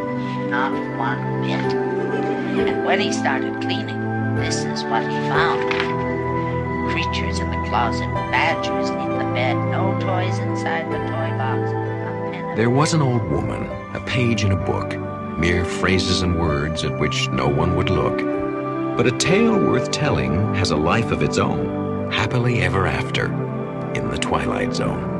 Not one bit. And when he started cleaning, this is what he found. Creatures in the closet, badgers in the bed, no toys inside the toy box. There was an old woman, a page in a book, mere phrases and words at which no one would look. But a tale worth telling has a life of its own, happily ever after, in the Twilight Zone.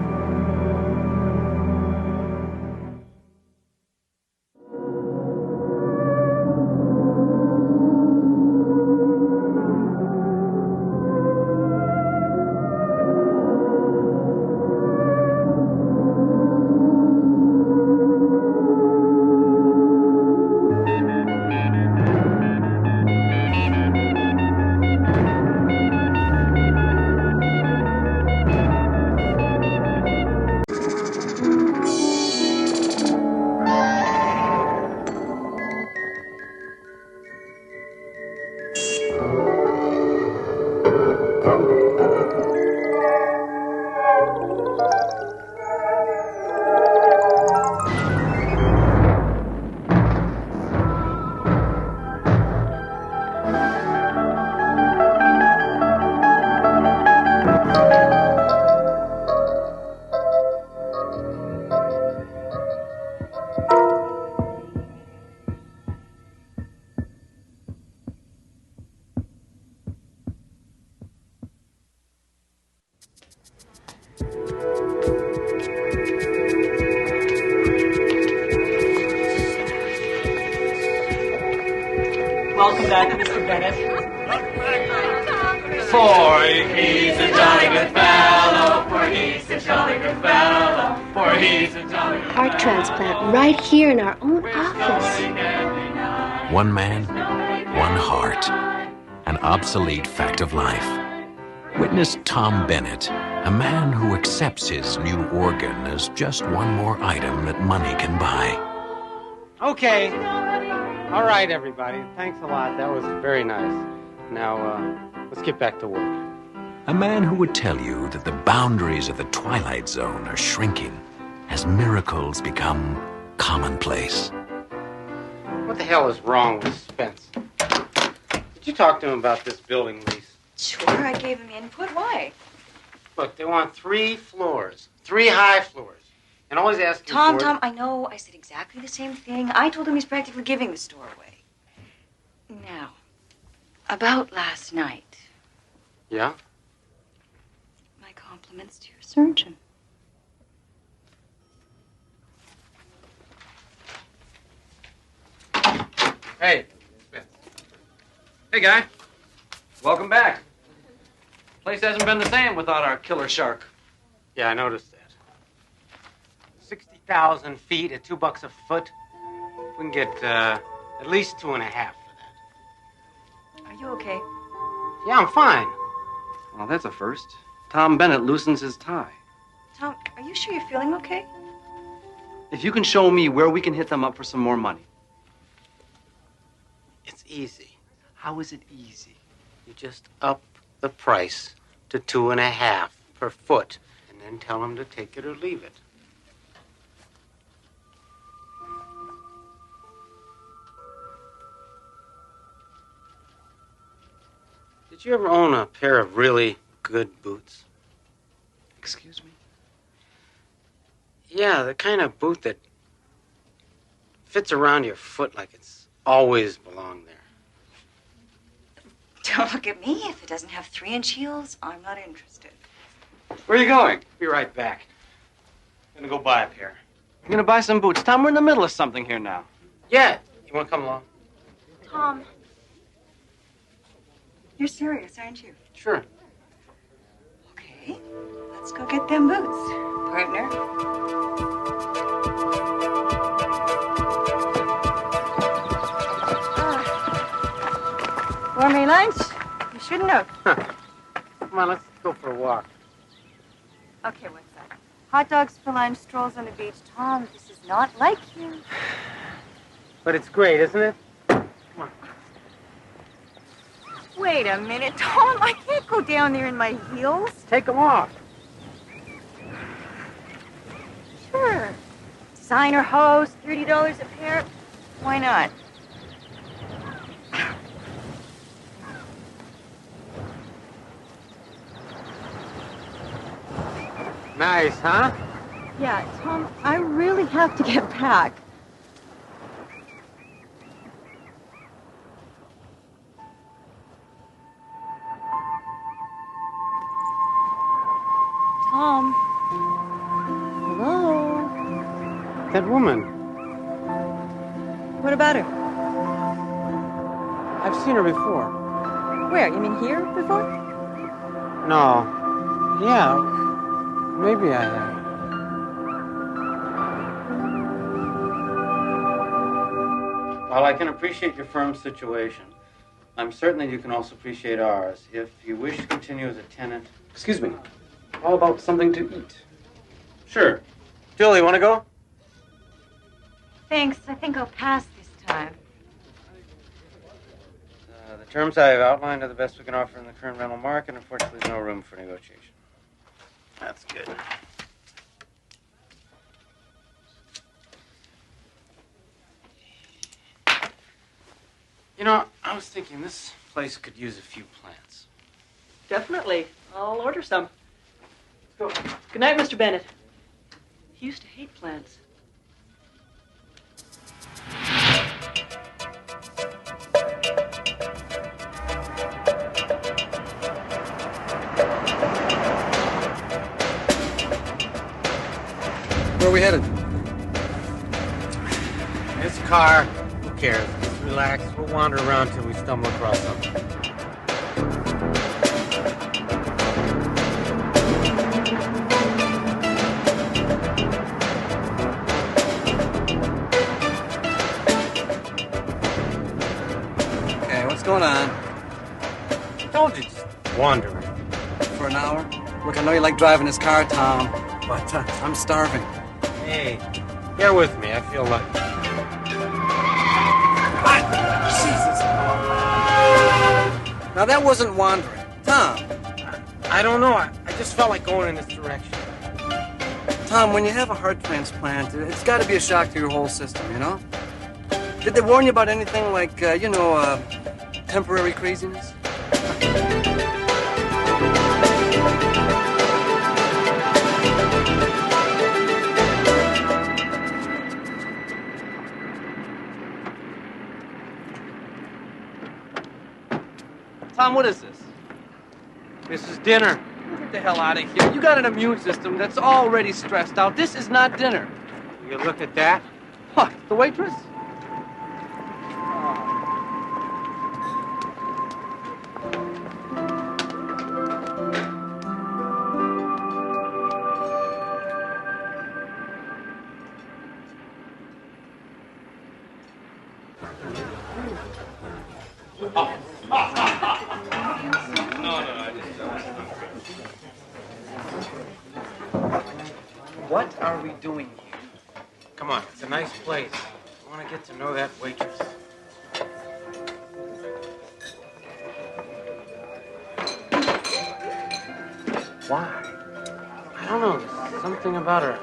Welcome back, Mr. Bennett. For he's a jolly good fellow, for he's a jolly good fellow, for he's a jolly good Heart transplant right here in our own office. One man, one heart. An obsolete fact of life. Witness Tom Bennett, a man who accepts his new organ as just one more item that money can buy. Okay. All right, everybody. Thanks a lot. That was very nice. Now, let's get back to work. A man who would tell you that the boundaries of the Twilight Zone are shrinking as miracles become commonplace. What the hell is wrong with Spence? Did you talk to him about this building lease? Sure, I gave him input. Why? Look, they want 3 floors, 3 high floors, and always asking Tom, for... Tom, I know I said exactly the same thing. I told him he's practically giving the store away. Now, about last night. Yeah? My compliments to your surgeon. Hey. Hey, guy. Welcome back. Place hasn't been the same without our killer shark. Yeah, I noticed that. 60,000 feet at $2 a foot. We can get at least 2.5 for that. Are you okay? Yeah, I'm fine. Well, that's a first. Tom Bennett loosens his tie. Tom, are you sure you're feeling okay? If you can show me where we can hit them up for some more money. It's easy. How is it easy? You just up the price to 2.5 per foot, and then tell them to take it or leave it. Did you ever own a pair of really good boots? Excuse me? Yeah, the kind of boot that fits around your foot like it's always belonged there. Don't look at me. If it doesn't have 3-inch heels, I'm not interested. Where are you going? Be right back. I'm gonna go buy a pair. I'm gonna buy some boots. Tom, we're in the middle of something here now. Yeah. You wanna come along? Tom, you're serious, aren't you? Sure. Okay, let's go get them boots, partner. Gourmet lunch? You should know. Come on, let's go for a walk. Okay, what's that? Hot dogs for lunch, strolls on the beach. Tom, this is not like you. But it's great, isn't it? Wait a minute, Tom. I can't go down there in my heels. Take them off. Sure. Designer hose, $30 a pair. Why not? Nice, huh? Yeah, Tom, I really have to get back. Tom. Hello? That woman. What about her? I've seen her before. Where? You mean here before? No. Yeah. Maybe I have. While I can appreciate your firm's situation, I'm certain that you can also appreciate ours. If you wish to continue as a tenant... Excuse me. How about something to eat? Sure. Julie, want to go? Thanks. I think I'll pass this time. The terms I have outlined are the best we can offer in the current rental market. Unfortunately, there's no room for negotiation. That's good. You know, I was thinking this place could use a few plants. Definitely. I'll order some. Let's go. Good night, Mr. Bennett. He used to hate plants. Where are we headed? This car, who cares? Just relax. We'll wander around till we stumble across something. Okay, what's going on? I told you, just wandering. For an hour? Look, I know you like driving this car, Tom, but I'm starving. Hey, bear with me. I feel lucky. Jesus. Now, that wasn't wandering. Tom. I don't know. I just felt like going in this direction. Tom, when you have a heart transplant, it's got to be a shock to your whole system, you know? Did they warn you about anything like, temporary craziness? Tom, what is this? This is dinner. Get the hell out of here. You got an immune system that's already stressed out. This is not dinner. You look at that? What, the waitress? What are we doing here? Come on, it's a nice place. I want to get to know that waitress. Why? I don't know. There's something about her.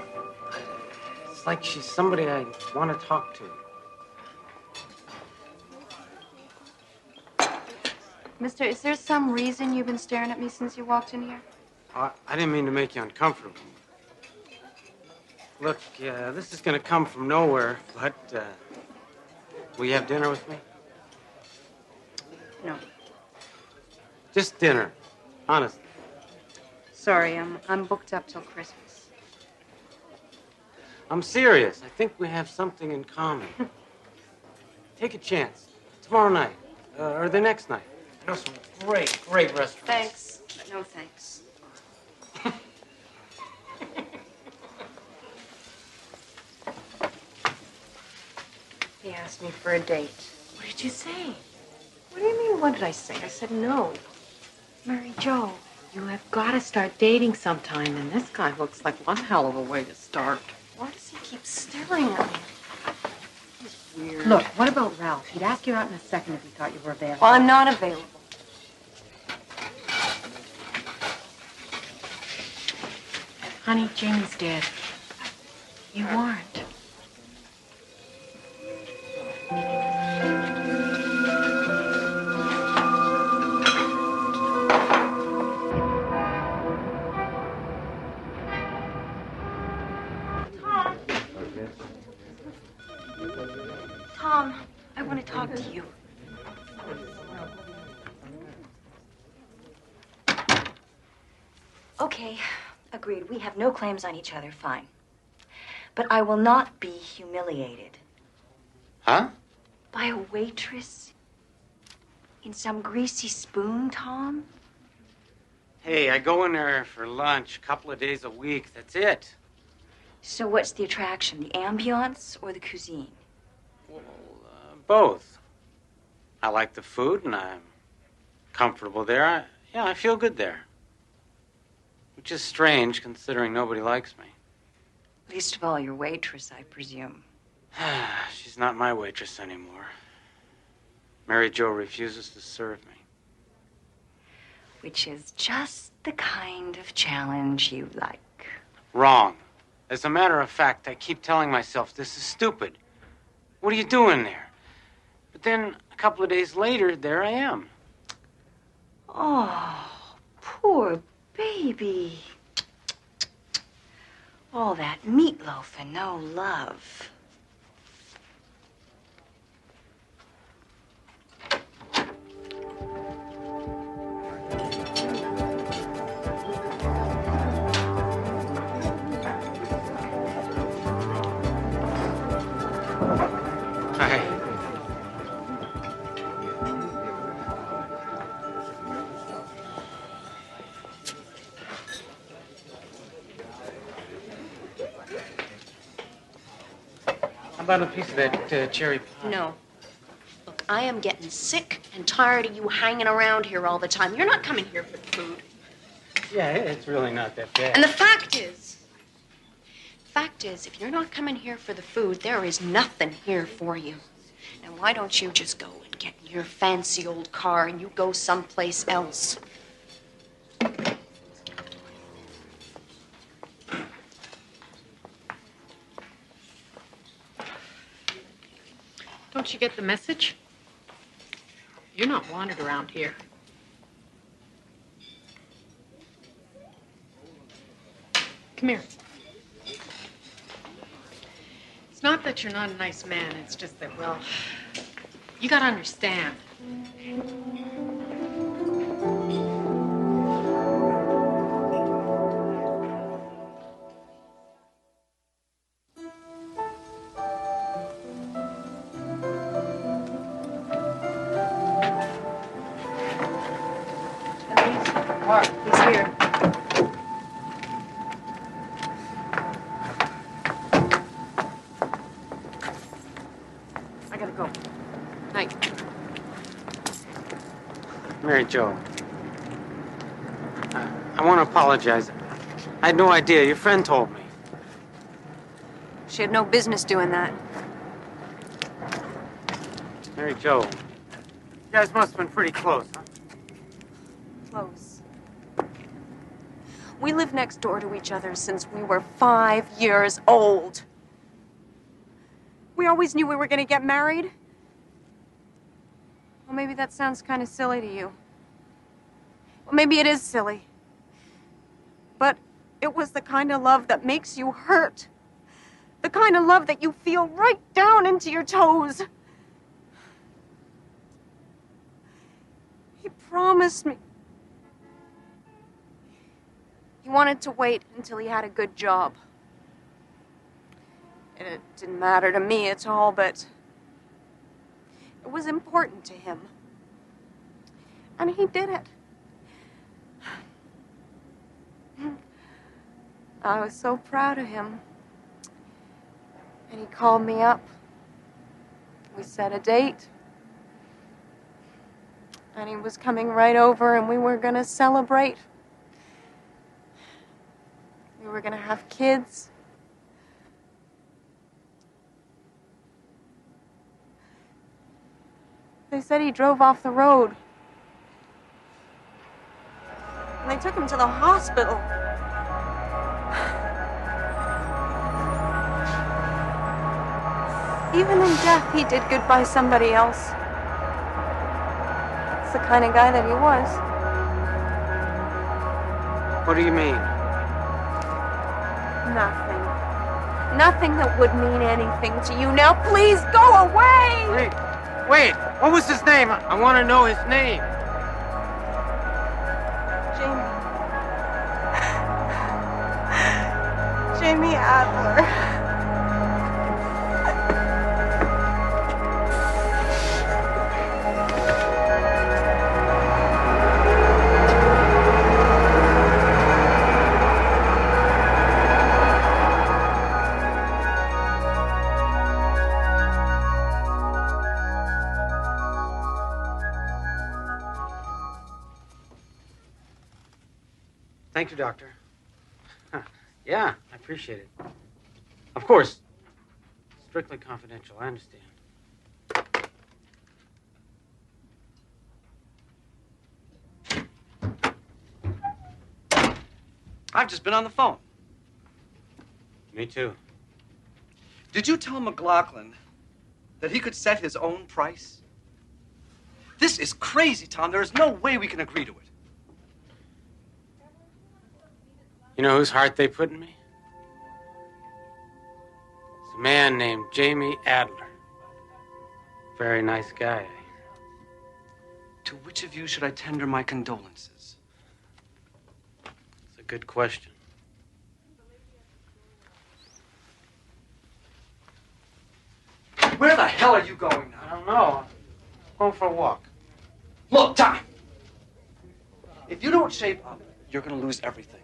It's like she's somebody I want to talk to. Mister, is there some reason you've been staring at me since you walked in here? I didn't mean to make you uncomfortable. Look, this is going to come from nowhere, but will you have dinner with me? No. Just dinner. Honest. Sorry, I'm booked up till Christmas. I'm serious. I think we have something in common. Take a chance. Tomorrow night. Or the next night. I know some great restaurants. Thanks, but no thanks. He asked me for a date. What did you say? What do you mean, what did I say? I said no. Mary Jo, you have got to start dating sometime, and this guy looks like one hell of a way to start. Why does he keep staring at me? He's weird. Look, what about Ralph? He'd ask you out in a second if he thought you were available. Well, I'm not available. Honey, Jamie's dead. You aren't. Tom, I want to talk to you. Okay, agreed. We have no claims on each other, fine. But I will not be humiliated. Huh? By a waitress? In some greasy spoon, Tom? Hey, I go in there for lunch a couple of days a week. That's it. So what's the attraction, the ambiance or the cuisine? Both. I like the food, and I'm comfortable there. I feel good there. Which is strange, considering nobody likes me. Least of all your waitress, I presume. She's not my waitress anymore. Mary Jo refuses to serve me. Which is just the kind of challenge you like. Wrong. As a matter of fact, I keep telling myself this is stupid. What are you doing there? But then, a couple of days later, there I am. Oh, poor baby. All that meatloaf and no love. Hi. about a piece of that cherry pie? No. Look, I am getting sick and tired of you hanging around here all the time. You're not coming here for the food. Yeah, it's really not that bad. And the fact is, if you're not coming here for the food, there is nothing here for you. Now, why don't you just go and get in your fancy old car and you go someplace else? Don't you get the message? You're not wanted around here. Come here. It's not that you're not a nice man. It's just that, well, you gotta understand. Mark, he's here. I gotta go. Night. Mary Jo, I want to apologize. I had no idea. Your friend told me. She had no business doing that. Mary Jo, you guys must have been pretty close, huh? Close. We lived next door to each other since we were 5 years old. We always knew we were going to get married. Well, maybe that sounds kind of silly to you. Well, maybe it is silly. But it was the kind of love that makes you hurt. The kind of love that you feel right down into your toes. He promised me. He wanted to wait until he had a good job. And it didn't matter to me at all, but it was important to him. And he did it. I was so proud of him. And he called me up. We set a date. And he was coming right over, and we were going to celebrate. We were going to have kids. They said he drove off the road. And they took him to the hospital. Even in death, he did good by somebody else. It's the kind of guy that he was. What do you mean? Nothing. Nothing that would mean anything to you. Now, please go away! Wait, what was his name? I want to know his name. Jamie Adler. Thank you, Doctor. Yeah, I appreciate it. Of course. Strictly confidential, I understand. I've just been on the phone. Me too. Did you tell McLaughlin that he could set his own price? This is crazy, Tom. There is no way we can agree to it. You know whose heart they put in me? It's a man named Jamie Adler. Very nice guy. To which of you should I tender my condolences? It's a good question. Where the hell are you going now? I don't know. I'm going for a walk. Look, Tom. If you don't shape up, you're going to lose everything.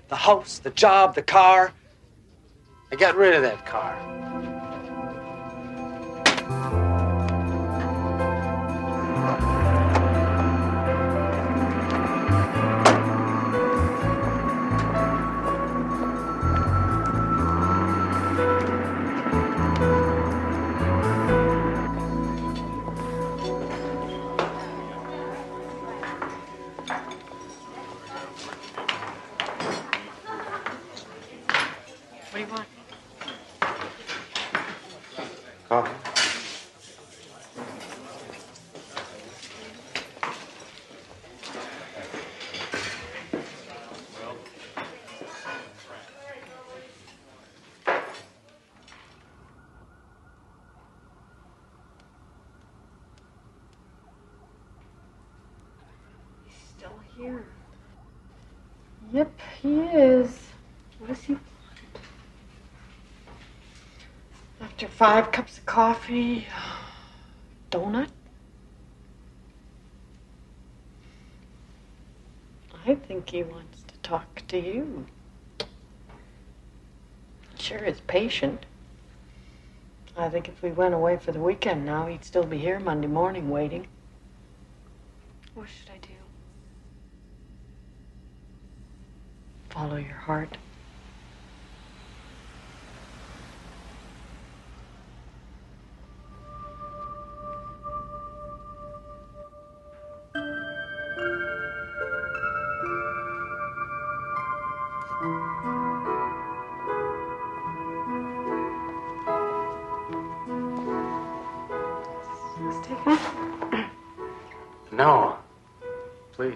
The house, the job, the car. I got rid of that car. here. Yep, he is. What does he want? After 5 cups of coffee, donut? I think he wants to talk to you. Sure is patient. I think if we went away for the weekend now, he'd still be here Monday morning waiting. What should I do? Follow your heart. No. Please.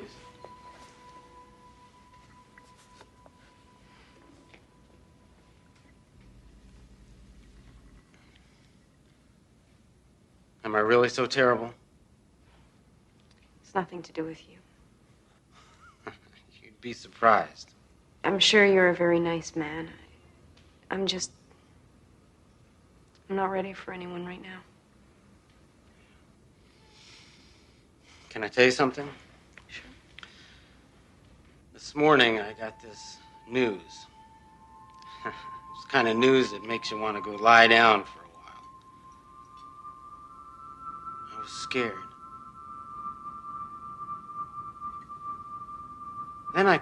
Am I really so terrible? It's nothing to do with you. You'd be surprised. I'm sure you're a very nice man. I'm not ready for anyone right now. Can I tell you something? Sure. This morning I got this news. It's the kind of news that makes you want to go lie down for a while. I was scared. Then I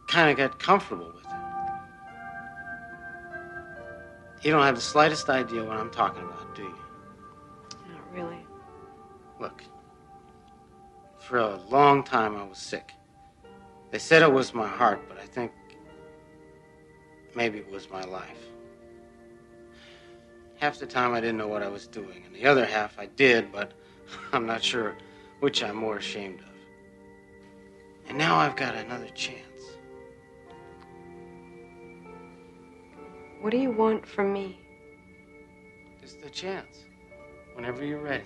kind of got comfortable with it. You don't have the slightest idea what I'm talking about, do you? Not really. Look, for a long time I was sick. They said it was my heart, but I think maybe it was my life. Half the time I didn't know what I was doing, and the other half I did, but I'm not sure which I'm more ashamed of. And now I've got another chance. What do you want from me? Just a chance. Whenever you're ready.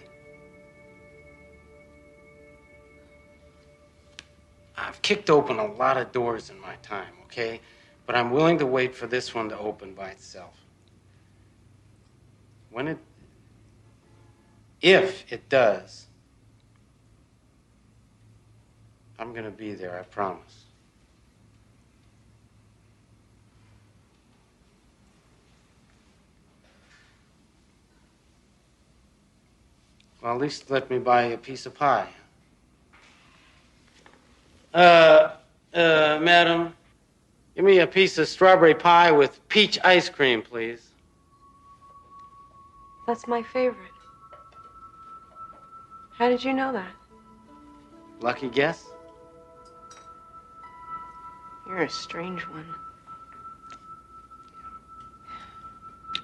I've kicked open a lot of doors in my time, okay? But I'm willing to wait for this one to open by itself. If it does, I'm gonna be there, I promise. Well, at least let me buy you a piece of pie. Madam, give me a piece of strawberry pie with peach ice cream, please. That's my favorite. How did you know that? Lucky guess? You're a strange one.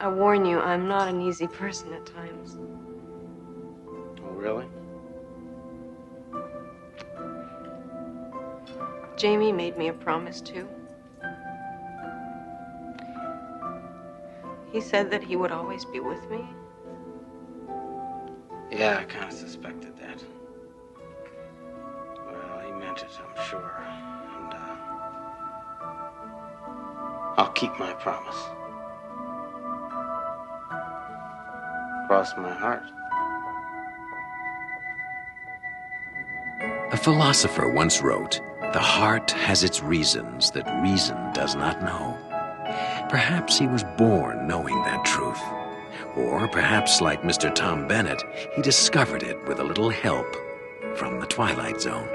I warn you, I'm not an easy person at times. Oh, really? Jamie made me a promise, too. He said that he would always be with me. Yeah, I kind of suspected that. Well, he meant it, I'm sure. And, I'll keep my promise. Cross my heart. A philosopher once wrote, "The heart has its reasons that reason does not know." Perhaps he was born knowing that truth. Or perhaps, like Mr. Tom Bennett, he discovered it with a little help from the Twilight Zone.